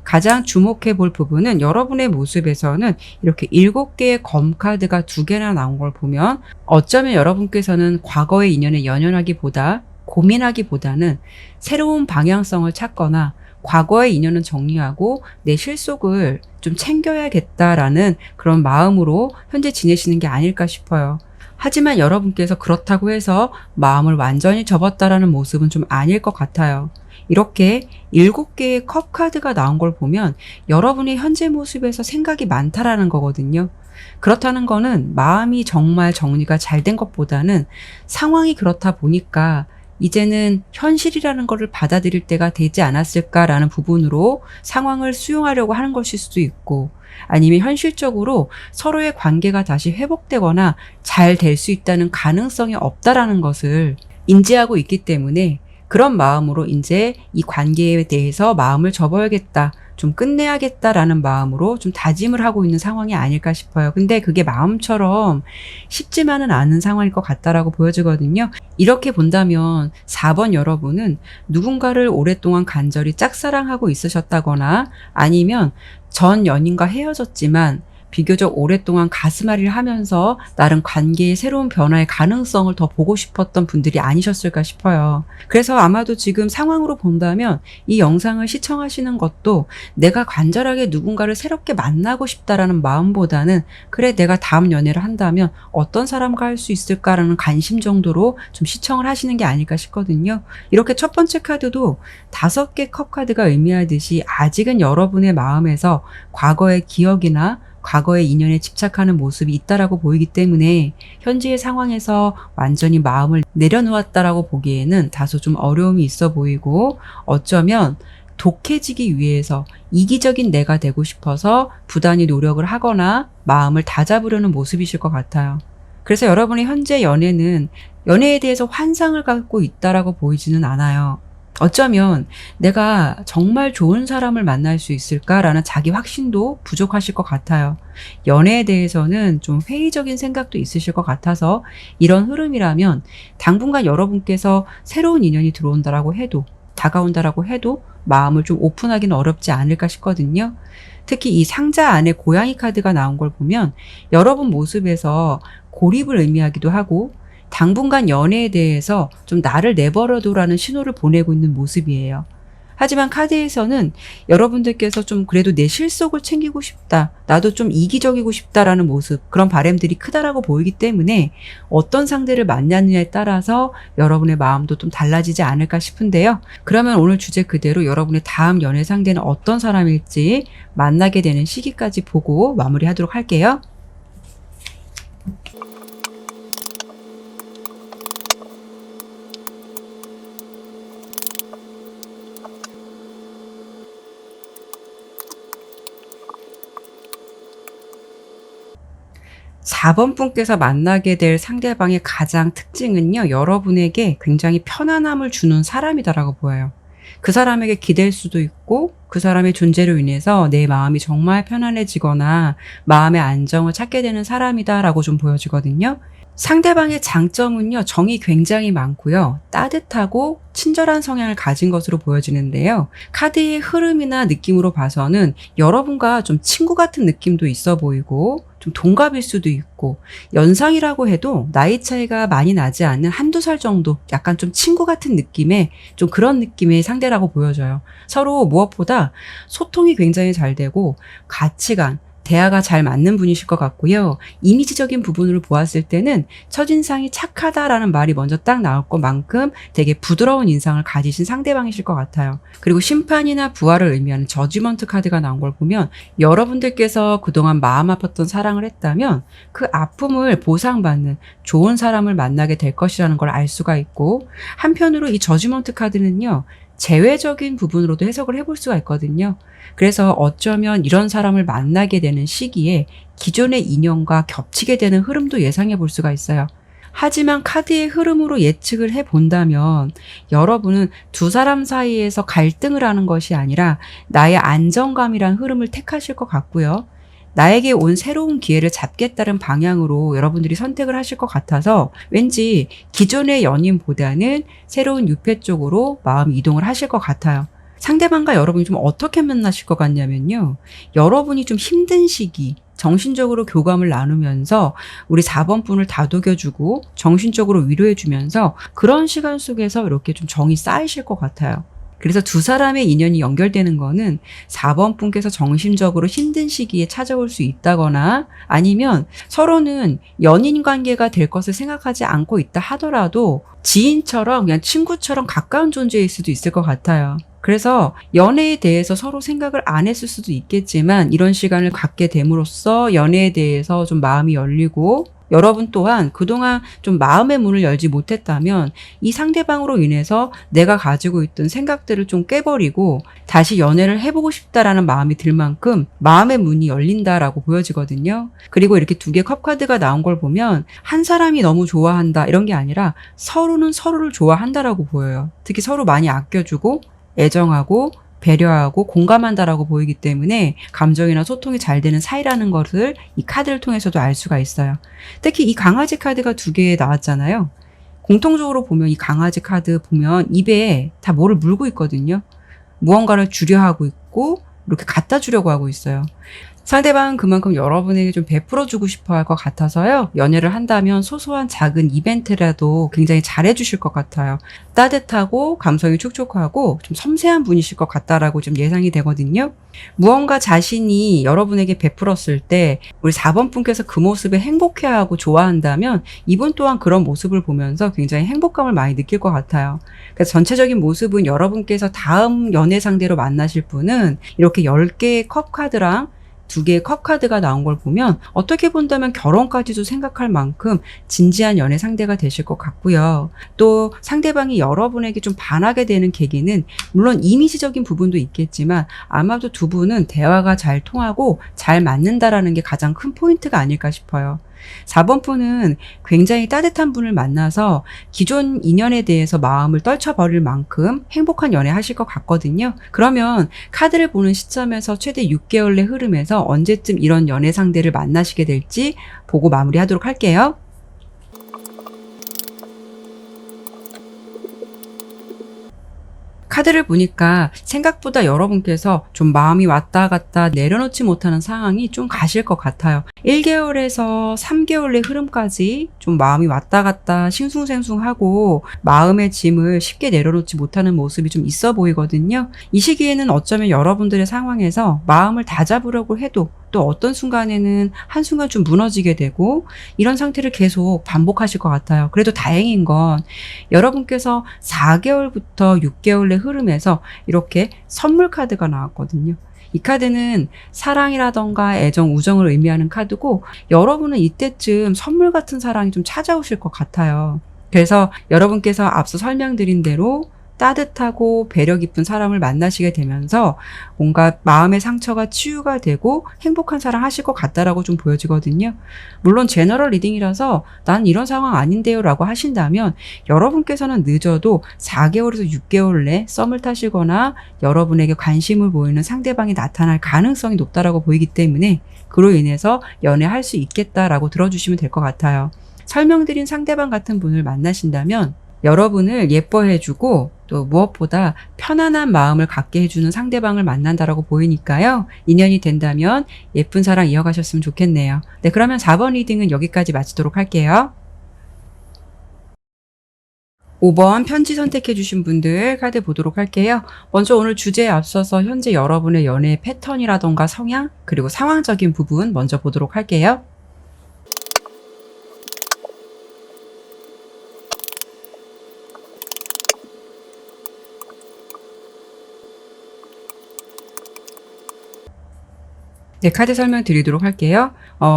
가장 주목해 볼 부분은 여러분의 모습에서는 이렇게 7개의 검 카드가 2개나 나온 걸 보면 어쩌면 여러분께서는 과거의 인연에 연연하기보다 고민하기보다는 새로운 방향성을 찾거나 과거의 인연은 정리하고 내 실속을 좀 챙겨야겠다라는 그런 마음으로 현재 지내시는 게 아닐까 싶어요. 하지만 여러분께서 그렇다고 해서 마음을 완전히 접었다라는 모습은 좀 아닐 것 같아요. 이렇게 7개의 컵 카드가 나온 걸 보면 여러분의 현재 모습에서 생각이 많다라는 거거든요. 그렇다는 거는 마음이 정말 정리가 잘 된 것보다는 상황이 그렇다 보니까 이제는 현실이라는 것을 받아들일 때가 되지 않았을까라는 부분으로 상황을 수용하려고 하는 것일 수도 있고 아니면 현실적으로 서로의 관계가 다시 회복되거나 잘 될 수 있다는 가능성이 없다라는 것을 인지하고 있기 때문에 그런 마음으로 이제 이 관계에 대해서 마음을 접어야겠다, 좀 끝내야겠다라는 마음으로 좀 다짐을 하고 있는 상황이 아닐까 싶어요. 근데 그게 마음처럼 쉽지만은 않은 상황일 것 같다라고 보여지거든요. 이렇게 본다면 4번 여러분은 누군가를 오랫동안 간절히 짝사랑하고 있으셨다거나 아니면 전 연인과 헤어졌지만 비교적 오랫동안 가슴앓이를 하면서 나름 관계의 새로운 변화의 가능성을 더 보고 싶었던 분들이 아니셨을까 싶어요. 그래서 아마도 지금 상황으로 본다면 이 영상을 시청하시는 것도 내가 간절하게 누군가를 새롭게 만나고 싶다라는 마음보다는 그래 내가 다음 연애를 한다면 어떤 사람과 할 수 있을까라는 관심 정도로 좀 시청을 하시는 게 아닐까 싶거든요. 이렇게 첫 번째 카드도 5개 컵 카드가 의미하듯이 아직은 여러분의 마음에서 과거의 기억이나 과거의 인연에 집착하는 모습이 있다라고 보이기 때문에 현재의 상황에서 완전히 마음을 내려놓았다라고 보기에는 다소 좀 어려움이 있어 보이고 어쩌면 독해지기 위해서 이기적인 내가 되고 싶어서 부단히 노력을 하거나 마음을 다잡으려는 모습이실 것 같아요. 그래서 여러분의 현재 연애는 연애에 대해서 환상을 갖고 있다라고 보이지는 않아요. 어쩌면 내가 정말 좋은 사람을 만날 수 있을까라는 자기 확신도 부족하실 것 같아요. 연애에 대해서는 좀 회의적인 생각도 있으실 것 같아서 이런 흐름이라면 당분간 여러분께서 새로운 인연이 들어온다라고 해도 다가온다라고 해도 마음을 좀 오픈하기는 어렵지 않을까 싶거든요. 특히 이 상자 안에 고양이 카드가 나온 걸 보면 여러분 모습에서 고립을 의미하기도 하고 당분간 연애에 대해서 좀 나를 내버려둬라는 신호를 보내고 있는 모습이에요. 하지만 카드에서는 여러분들께서 좀 그래도 내 실속을 챙기고 싶다, 나도 좀 이기적이고 싶다라는 모습, 그런 바람들이 크다라고 보이기 때문에 어떤 상대를 만나느냐에 따라서 여러분의 마음도 좀 달라지지 않을까 싶은데요. 그러면 오늘 주제 그대로 여러분의 다음 연애 상대는 어떤 사람일지 만나게 되는 시기까지 보고 마무리하도록 할게요. 4번 분께서 만나게 될 상대방의 가장 특징은요, 여러분에게 굉장히 편안함을 주는 사람이다라고 보여요. 그 사람에게 기댈 수도 있고 그 사람의 존재로 인해서 내 마음이 정말 편안해지거나 마음의 안정을 찾게 되는 사람이다라고 좀 보여지거든요. 상대방의 장점은요, 정이 굉장히 많고요. 따뜻하고 친절한 성향을 가진 것으로 보여지는데요. 카드의 흐름이나 느낌으로 봐서는 여러분과 좀 친구 같은 느낌도 있어 보이고 좀 동갑일 수도 있고 연상이라고 해도 나이 차이가 많이 나지 않는 한두 살 정도 약간 좀 친구 같은 느낌의 좀 그런 느낌의 상대라고 보여져요. 서로 무엇보다 소통이 굉장히 잘 되고 가치관, 대화가 잘 맞는 분이실 것 같고요. 이미지적인 부분으로 보았을 때는 첫인상이 착하다라는 말이 먼저 딱 나올 것만큼 되게 부드러운 인상을 가지신 상대방이실 것 같아요. 그리고 심판이나 부활을 의미하는 저지먼트 카드가 나온 걸 보면 여러분들께서 그동안 마음 아팠던 사랑을 했다면 그 아픔을 보상받는 좋은 사람을 만나게 될 것이라는 걸 알 수가 있고, 한편으로 이 저지먼트 카드는요, 재회적인 부분으로도 해석을 해볼 수가 있거든요. 그래서 어쩌면 이런 사람을 만나게 되는 시기에 기존의 인연과 겹치게 되는 흐름도 예상해 볼 수가 있어요. 하지만 카드의 흐름으로 예측을 해본다면 여러분은 두 사람 사이에서 갈등을 하는 것이 아니라 나의 안정감이란 흐름을 택하실 것 같고요. 나에게 온 새로운 기회를 잡겠다는 방향으로 여러분들이 선택을 하실 것 같아서 왠지 기존의 연인보다는 새로운 유패 쪽으로 마음 이동을 하실 것 같아요. 상대방과 여러분이 좀 어떻게 만나실 것 같냐면요. 여러분이 좀 힘든 시기, 정신적으로 교감을 나누면서 우리 4번 분을 다독여주고 정신적으로 위로해주면서 그런 시간 속에서 이렇게 좀 정이 쌓이실 것 같아요. 그래서 두 사람의 인연이 연결되는 거는 4번 분께서 정신적으로 힘든 시기에 찾아올 수 있다거나 아니면 서로는 연인 관계가 될 것을 생각하지 않고 있다 하더라도 지인처럼 그냥 친구처럼 가까운 존재일 수도 있을 것 같아요. 그래서 연애에 대해서 서로 생각을 안 했을 수도 있겠지만 이런 시간을 갖게 됨으로써 연애에 대해서 좀 마음이 열리고 여러분 또한 그동안 좀 마음의 문을 열지 못했다면 이 상대방으로 인해서 내가 가지고 있던 생각들을 좀 깨버리고 다시 연애를 해보고 싶다라는 마음이 들 만큼 마음의 문이 열린다라고 보여지거든요. 그리고 이렇게 두 개 컵카드가 나온 걸 보면 한 사람이 너무 좋아한다 이런 게 아니라 서로는 서로를 좋아한다라고 보여요. 특히 서로 많이 아껴주고 애정하고 배려하고 공감한다라고 보이기 때문에 감정이나 소통이 잘 되는 사이라는 것을 이 카드를 통해서도 알 수가 있어요. 특히 이 강아지 카드가 두 개 나왔잖아요. 공통적으로 보면 이 강아지 카드 보면 입에 다 뭐를 물고 있거든요. 무언가를 주려 하고 있고 이렇게 갖다 주려고 하고 있어요. 상대방은 그만큼 여러분에게 좀 베풀어주고 싶어 할 것 같아서요. 연애를 한다면 소소한 작은 이벤트라도 굉장히 잘해주실 것 같아요. 따뜻하고 감성이 촉촉하고 좀 섬세한 분이실 것 같다라고 좀 예상이 되거든요. 무언가 자신이 여러분에게 베풀었을 때 우리 4번 분께서 그 모습에 행복해하고 좋아한다면 이분 또한 그런 모습을 보면서 굉장히 행복감을 많이 느낄 것 같아요. 그래서 전체적인 모습은 여러분께서 다음 연애 상대로 만나실 분은 이렇게 10개의 컵 카드랑 2개의 컵 카드가 나온 걸 보면 어떻게 본다면 결혼까지도 생각할 만큼 진지한 연애 상대가 되실 것 같고요. 또 상대방이 여러분에게 좀 반하게 되는 계기는 물론 이미지적인 부분도 있겠지만 아마도 두 분은 대화가 잘 통하고 잘 맞는다라는 게 가장 큰 포인트가 아닐까 싶어요. 4번 분은 굉장히 따뜻한 분을 만나서 기존 인연에 대해서 마음을 떨쳐버릴 만큼 행복한 연애 하실 것 같거든요. 그러면 카드를 보는 시점에서 최대 6개월의 흐름에서 언제쯤 이런 연애 상대를 만나시게 될지 보고 마무리하도록 할게요. 카드를 보니까 생각보다 여러분께서 좀 마음이 왔다 갔다 내려놓지 못하는 상황이 좀 가실 것 같아요. 1개월에서 3개월의 흐름까지 좀 마음이 왔다 갔다 싱숭생숭하고 마음의 짐을 쉽게 내려놓지 못하는 모습이 좀 있어 보이거든요. 이 시기에는 어쩌면 여러분들의 상황에서 마음을 다잡으려고 해도 또 어떤 순간에는 한순간 좀 무너지게 되고 이런 상태를 계속 반복하실 것 같아요. 그래도 다행인 건 여러분께서 4개월부터 6개월의 흐름에서 이렇게 선물 카드가 나왔거든요. 이 카드는 사랑이라던가 애정, 우정을 의미하는 카드고 여러분은 이때쯤 선물 같은 사랑이 좀 찾아오실 것 같아요. 그래서 여러분께서 앞서 설명드린 대로 따뜻하고 배려 깊은 사람을 만나시게 되면서 뭔가 마음의 상처가 치유가 되고 행복한 사랑 하실 것 같다라고 좀 보여지거든요. 물론 제너럴 리딩이라서 난 이런 상황 아닌데요 라고 하신다면 여러분께서는 늦어도 4개월에서 6개월 내 썸을 타시거나 여러분에게 관심을 보이는 상대방이 나타날 가능성이 높다라고 보이기 때문에 그로 인해서 연애할 수 있겠다라고 들어주시면 될 것 같아요. 설명드린 상대방 같은 분을 만나신다면 여러분을 예뻐해주고 또 무엇보다 편안한 마음을 갖게 해주는 상대방을 만난다라고 보이니까요. 인연이 된다면 예쁜 사랑 이어가셨으면 좋겠네요. 네, 그러면 4번 리딩은 여기까지 마치도록 할게요. 5번 편지 선택해 주신 분들 카드 보도록 할게요. 먼저 오늘 주제에 앞서서 현재 여러분의 연애 패턴이라던가 성향, 그리고 상황적인 부분 먼저 보도록 할게요. 네, 카드 설명 드리도록 할게요.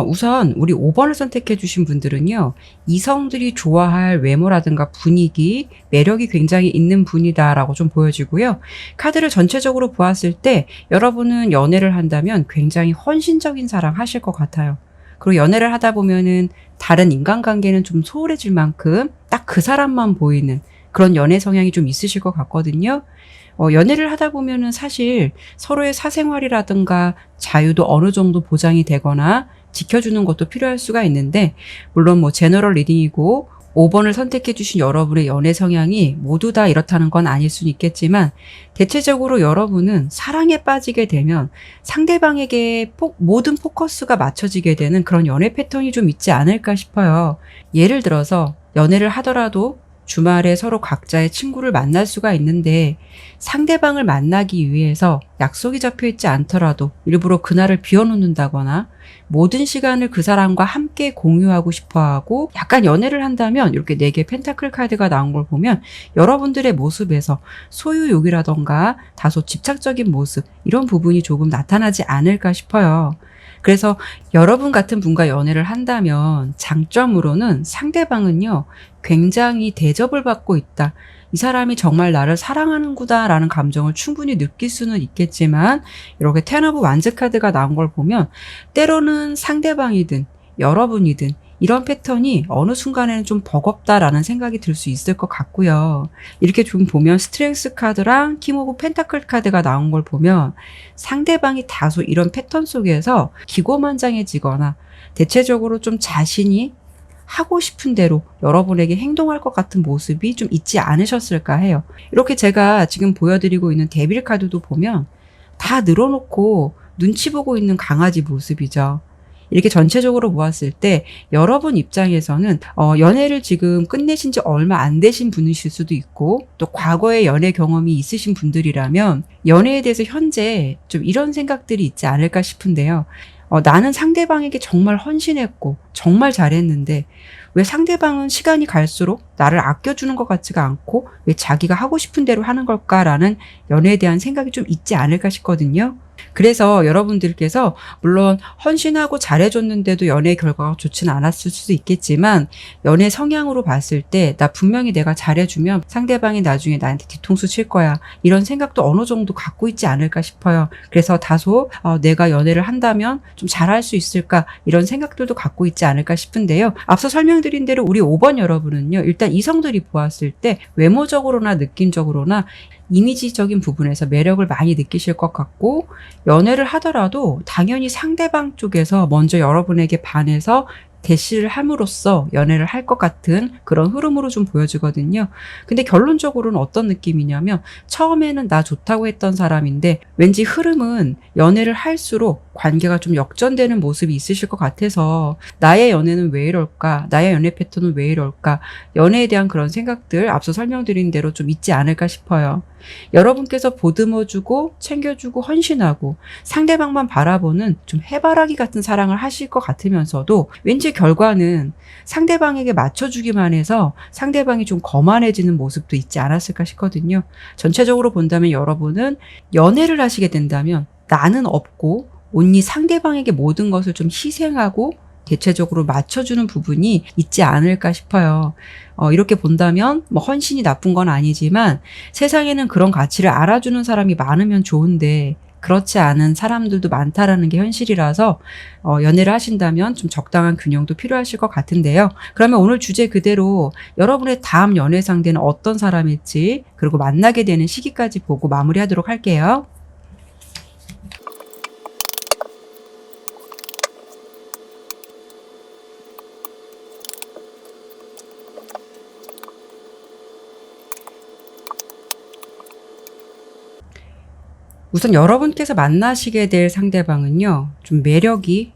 우선 우리 5번을 선택해 주신 분들은요, 이성들이 좋아할 외모라든가 분위기, 매력이 굉장히 있는 분이다라고 좀 보여지고요. 카드를 전체적으로 보았을 때 여러분은 연애를 한다면 굉장히 헌신적인 사랑 하실 것 같아요. 그리고 연애를 하다 보면은 다른 인간관계는 좀 소홀해질 만큼 딱 그 사람만 보이는 그런 연애 성향이 좀 있으실 것 같거든요. 연애를 하다 보면은 사실 서로의 사생활이라든가 자유도 어느 정도 보장이 되거나 지켜주는 것도 필요할 수가 있는데, 물론 뭐 제너럴 리딩이고 5번을 선택해 주신 여러분의 연애 성향이 모두 다 이렇다는 건 아닐 수는 있겠지만, 대체적으로 여러분은 사랑에 빠지게 되면 상대방에게 모든 포커스가 맞춰지게 되는 그런 연애 패턴이 좀 있지 않을까 싶어요. 예를 들어서 연애를 하더라도 주말에 서로 각자의 친구를 만날 수가 있는데, 상대방을 만나기 위해서 약속이 잡혀 있지 않더라도 일부러 그날을 비워놓는다거나 모든 시간을 그 사람과 함께 공유하고 싶어 하고, 약간 연애를 한다면 이렇게 4개 펜타클 카드가 나온 걸 보면 여러분들의 모습에서 소유욕이라던가 다소 집착적인 모습, 이런 부분이 조금 나타나지 않을까 싶어요. 그래서 여러분 같은 분과 연애를 한다면 장점으로는 상대방은요, 굉장히 대접을 받고 있다, 이 사람이 정말 나를 사랑하는구나 라는 감정을 충분히 느낄 수는 있겠지만, 이렇게 텐 오브 완즈 카드가 나온 걸 보면 때로는 상대방이든 여러분이든 이런 패턴이 어느 순간에는 좀 버겁다라는 생각이 들 수 있을 것 같고요. 이렇게 좀 보면 스트렝스 카드랑 킹 오브 펜타클 카드가 나온 걸 보면 상대방이 다소 이런 패턴 속에서 기고만장해지거나 대체적으로 좀 자신이 하고 싶은 대로 여러분에게 행동할 것 같은 모습이 좀 있지 않으셨을까 해요. 이렇게 제가 지금 보여드리고 있는 데빌 카드도 보면 다 늘어놓고 눈치 보고 있는 강아지 모습이죠. 이렇게 전체적으로 보았을 때 여러분 입장에서는 연애를 지금 끝내신 지 얼마 안 되신 분이실 수도 있고, 또 과거의 연애 경험이 있으신 분들이라면 연애에 대해서 현재 좀 이런 생각들이 있지 않을까 싶은데요. 나는 상대방에게 정말 헌신했고 정말 잘했는데 왜 상대방은 시간이 갈수록 나를 아껴주는 것 같지가 않고 왜 자기가 하고 싶은 대로 하는 걸까라는 연애에 대한 생각이 좀 있지 않을까 싶거든요. 그래서 여러분들께서 물론 헌신하고 잘해줬는데도 연애 결과가 좋지는 않았을 수도 있겠지만, 연애 성향으로 봤을 때 나 분명히 내가 잘해주면 상대방이 나중에 나한테 뒤통수 칠 거야, 이런 생각도 어느 정도 갖고 있지 않을까 싶어요. 그래서 다소 내가 연애를 한다면 좀 잘할 수 있을까, 이런 생각들도 갖고 있지 않을까 싶은데요. 앞서 설명드린 대로 우리 5번 여러분은요, 일단 이성들이 보았을 때 외모적으로나 느낌적으로나 이미지적인 부분에서 매력을 많이 느끼실 것 같고, 연애를 하더라도 당연히 상대방 쪽에서 먼저 여러분에게 반해서 대시를 함으로써 연애를 할 것 같은 그런 흐름으로 좀 보여지거든요. 근데 결론적으로는 어떤 느낌이냐면, 처음에는 나 좋다고 했던 사람인데 왠지 흐름은 연애를 할수록 관계가 좀 역전되는 모습이 있으실 것 같아서, 나의 연애는 왜 이럴까? 나의 연애 패턴은 왜 이럴까? 연애에 대한 그런 생각들 앞서 설명드린 대로 좀 있지 않을까 싶어요. 여러분께서 보듬어주고 챙겨주고 헌신하고 상대방만 바라보는 좀 해바라기 같은 사랑을 하실 것 같으면서도, 왠지 결과는 상대방에게 맞춰주기만 해서 상대방이 좀 거만해지는 모습도 있지 않았을까 싶거든요. 전체적으로 본다면 여러분은 연애를 하시게 된다면 나는 없고 온리 상대방에게 모든 것을 좀 희생하고 대체적으로 맞춰주는 부분이 있지 않을까 싶어요. 이렇게 본다면 뭐 헌신이 나쁜 건 아니지만, 세상에는 그런 가치를 알아주는 사람이 많으면 좋은데 그렇지 않은 사람들도 많다라는 게 현실이라서 연애를 하신다면 좀 적당한 균형도 필요하실 것 같은데요. 그러면 오늘 주제 그대로 여러분의 다음 연애 상대는 어떤 사람일지, 그리고 만나게 되는 시기까지 보고 마무리하도록 할게요. 우선 여러분께서 만나시게 될 상대방은요, 좀 매력이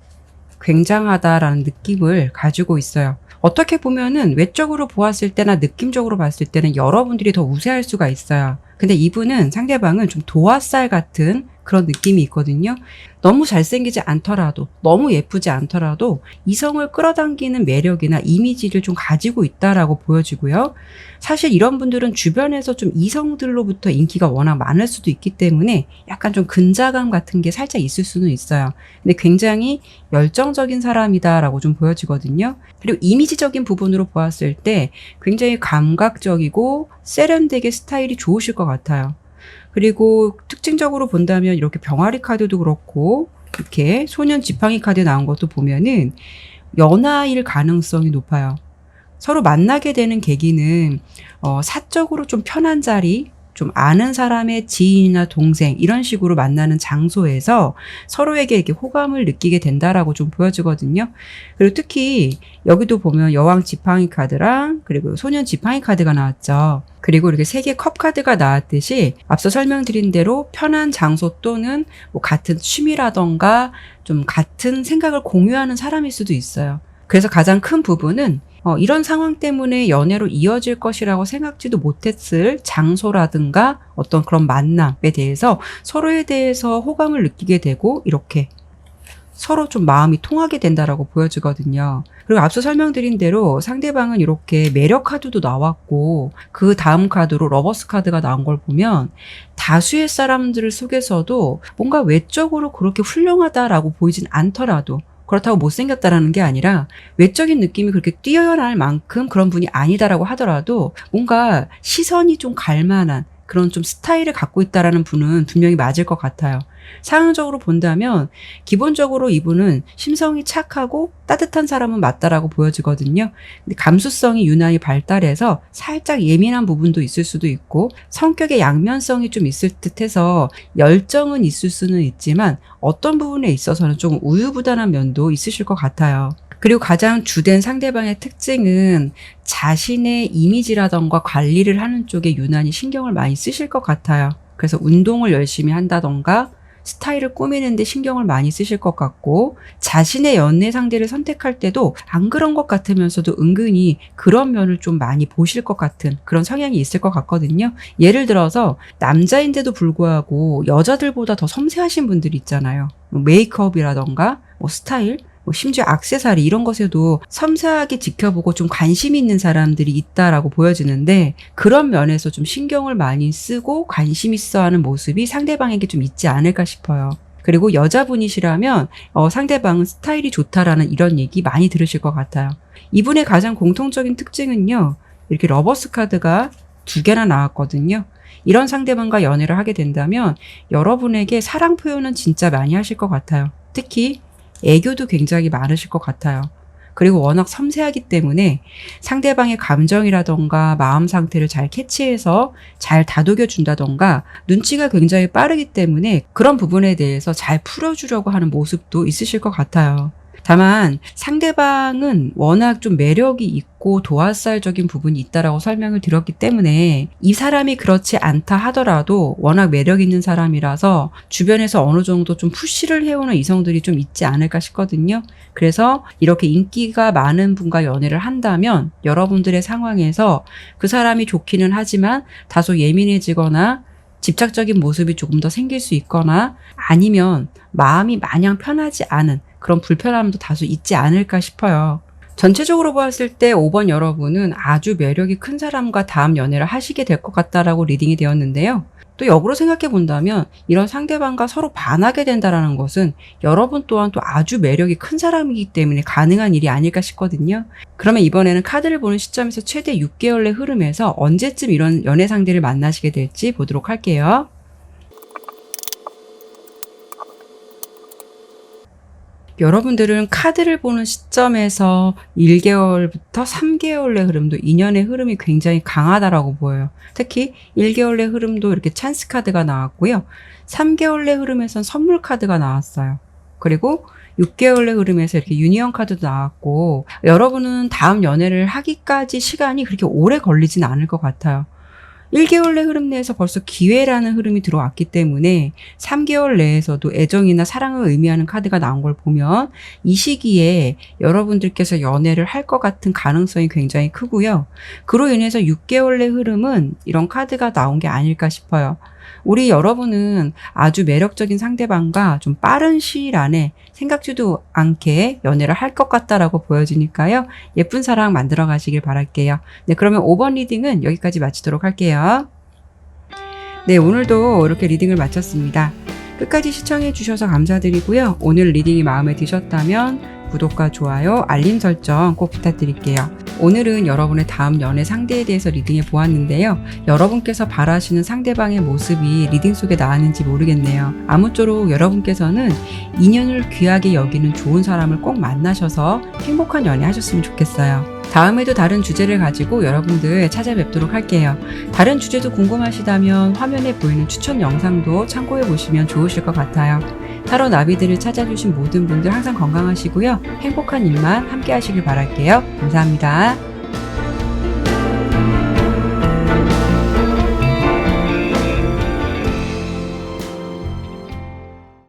굉장하다라는 느낌을 가지고 있어요. 어떻게 보면은 외적으로 보았을 때나 느낌적으로 봤을 때는 여러분들이 더 우세할 수가 있어요. 근데 이분은 상대방은 좀 도화살 같은 그런 느낌이 있거든요. 너무 잘생기지 않더라도, 너무 예쁘지 않더라도 이성을 끌어당기는 매력이나 이미지를 좀 가지고 있다라고 보여지고요. 사실 이런 분들은 주변에서 좀 이성들로부터 인기가 워낙 많을 수도 있기 때문에 약간 좀 근자감 같은 게 살짝 있을 수는 있어요. 근데 굉장히 열정적인 사람이다라고 좀 보여지거든요. 그리고 이미지적인 부분으로 보았을 때 굉장히 감각적이고 세련되게 스타일이 좋으실 것 같아요. 그리고 특징적으로 본다면 이렇게 병아리 카드도 그렇고 이렇게 소년 지팡이 카드 나온 것도 보면은 연하일 가능성이 높아요. 서로 만나게 되는 계기는 사적으로 좀 편한 자리, 좀 아는 사람의 지인이나 동생 이런 식으로 만나는 장소에서 서로에게 이렇게 호감을 느끼게 된다라고 좀 보여지거든요. 그리고 특히 여기도 보면 여왕 지팡이 카드랑 그리고 소년 지팡이 카드가 나왔죠. 그리고 이렇게 세 개 컵 카드가 나왔듯이 앞서 설명드린 대로 편한 장소 또는 뭐 같은 취미라던가 좀 같은 생각을 공유하는 사람일 수도 있어요. 그래서 가장 큰 부분은 이런 상황 때문에 연애로 이어질 것이라고 생각지도 못했을 장소라든가 어떤 그런 만남에 대해서 서로에 대해서 호감을 느끼게 되고 이렇게 서로 좀 마음이 통하게 된다라고 보여지거든요. 그리고 앞서 설명드린 대로 상대방은 이렇게 매력 카드도 나왔고 그 다음 카드로 러버스 카드가 나온 걸 보면 다수의 사람들 속에서도 뭔가 외적으로 그렇게 훌륭하다라고 보이진 않더라도 그렇다고 못생겼다라는 게 아니라 외적인 느낌이 그렇게 뛰어날 만큼 그런 분이 아니다라고 하더라도 뭔가 시선이 좀 갈만한 그런 좀 스타일을 갖고 있다라는 분은 분명히 맞을 것 같아요. 상황적으로 본다면 기본적으로 이분은 심성이 착하고 따뜻한 사람은 맞다라고 보여지거든요. 근데 감수성이 유난히 발달해서 살짝 예민한 부분도 있을 수도 있고 성격의 양면성이 좀 있을 듯해서 열정은 있을 수는 있지만 어떤 부분에 있어서는 조금 우유부단한 면도 있으실 것 같아요. 그리고 가장 주된 상대방의 특징은 자신의 이미지라던가 관리를 하는 쪽에 유난히 신경을 많이 쓰실 것 같아요. 그래서 운동을 열심히 한다던가 스타일을 꾸미는데 신경을 많이 쓰실 것 같고 자신의 연애 상대를 선택할 때도 안 그런 것 같으면서도 은근히 그런 면을 좀 많이 보실 것 같은 그런 성향이 있을 것 같거든요. 예를 들어서 남자인데도 불구하고 여자들보다 더 섬세하신 분들이 있잖아요. 메이크업이라던가 스타일 심지어 액세서리 이런 것에도 섬세하게 지켜보고 좀 관심 있는 사람들이 있다라고 보여지는데 그런 면에서 좀 신경을 많이 쓰고 관심 있어 하는 모습이 상대방에게 좀 있지 않을까 싶어요. 그리고 여자분이시라면 상대방은 스타일이 좋다라는 이런 얘기 많이 들으실 것 같아요. 이분의 가장 공통적인 특징은요. 이렇게 러버스 카드가 2개나 나왔거든요. 이런 상대방과 연애를 하게 된다면 여러분에게 사랑 표현은 진짜 많이 하실 것 같아요. 특히 애교도 굉장히 많으실 것 같아요. 그리고 워낙 섬세하기 때문에 상대방의 감정이라던가 마음 상태를 잘 캐치해서 잘 다독여 준다던가 눈치가 굉장히 빠르기 때문에 그런 부분에 대해서 잘 풀어주려고 하는 모습도 있으실 것 같아요. 다만 상대방은 워낙 좀 매력이 있고 도화살적인 부분이 있다라고 설명을 드렸기 때문에 이 사람이 그렇지 않다 하더라도 워낙 매력 있는 사람이라서 주변에서 어느 정도 좀 푸시를 해오는 이성들이 좀 있지 않을까 싶거든요. 그래서 이렇게 인기가 많은 분과 연애를 한다면 여러분들의 상황에서 그 사람이 좋기는 하지만 다소 예민해지거나 집착적인 모습이 조금 더 생길 수 있거나 아니면 마음이 마냥 편하지 않은 그런 불편함도 다소 있지 않을까 싶어요. 전체적으로 보았을 때 5번 여러분은 아주 매력이 큰 사람과 다음 연애를 하시게 될 것 같다라고 리딩이 되었는데요. 또 역으로 생각해 본다면 이런 상대방과 서로 반하게 된다는 것은 여러분 또한 또 아주 매력이 큰 사람이기 때문에 가능한 일이 아닐까 싶거든요. 그러면 이번에는 카드를 보는 시점에서 최대 6개월의 흐름에서 언제쯤 이런 연애 상대를 만나시게 될지 보도록 할게요. 여러분들은 카드를 보는 시점에서 1개월부터 3개월의 흐름도 인연의 흐름이 굉장히 강하다라고 보여요. 특히 1개월의 흐름도 이렇게 찬스 카드가 나왔고요. 3개월의 흐름에선 선물 카드가 나왔어요. 그리고 6개월의 흐름에서 이렇게 유니언 카드도 나왔고 여러분은 다음 연애를 하기까지 시간이 그렇게 오래 걸리진 않을 것 같아요. 1개월 내 흐름 내에서 벌써 기회라는 흐름이 들어왔기 때문에 3개월 내에서도 애정이나 사랑을 의미하는 카드가 나온 걸 보면 이 시기에 여러분들께서 연애를 할 것 같은 가능성이 굉장히 크고요. 그로 인해서 6개월 내 흐름은 이런 카드가 나온 게 아닐까 싶어요. 우리 여러분은 아주 매력적인 상대방과 좀 빠른 시일 안에 생각지도 않게 연애를 할 것 같다라고 보여지니까요. 예쁜 사랑 만들어 가시길 바랄게요. 네, 그러면 5번 리딩은 여기까지 마치도록 할게요. 네, 오늘도 이렇게 리딩을 마쳤습니다. 끝까지 시청해 주셔서 감사드리고요. 오늘 리딩이 마음에 드셨다면 구독과 좋아요, 알림 설정 꼭 부탁드릴게요. 오늘은 여러분의 다음 연애 상대에 대해서 리딩해 보았는데요. 여러분께서 바라시는 상대방의 모습이 리딩 속에 나왔는지 모르겠네요. 아무쪼록 여러분께서는 인연을 귀하게 여기는 좋은 사람을 꼭 만나셔서 행복한 연애 하셨으면 좋겠어요. 다음에도 다른 주제를 가지고 여러분들 찾아뵙도록 할게요. 다른 주제도 궁금하시다면 화면에 보이는 추천 영상도 참고해 보시면 좋으실 것 같아요. 타로 나비들을 찾아주신 모든 분들 항상 건강하시고요. 행복한 일만 함께 하시길 바랄게요. 감사합니다.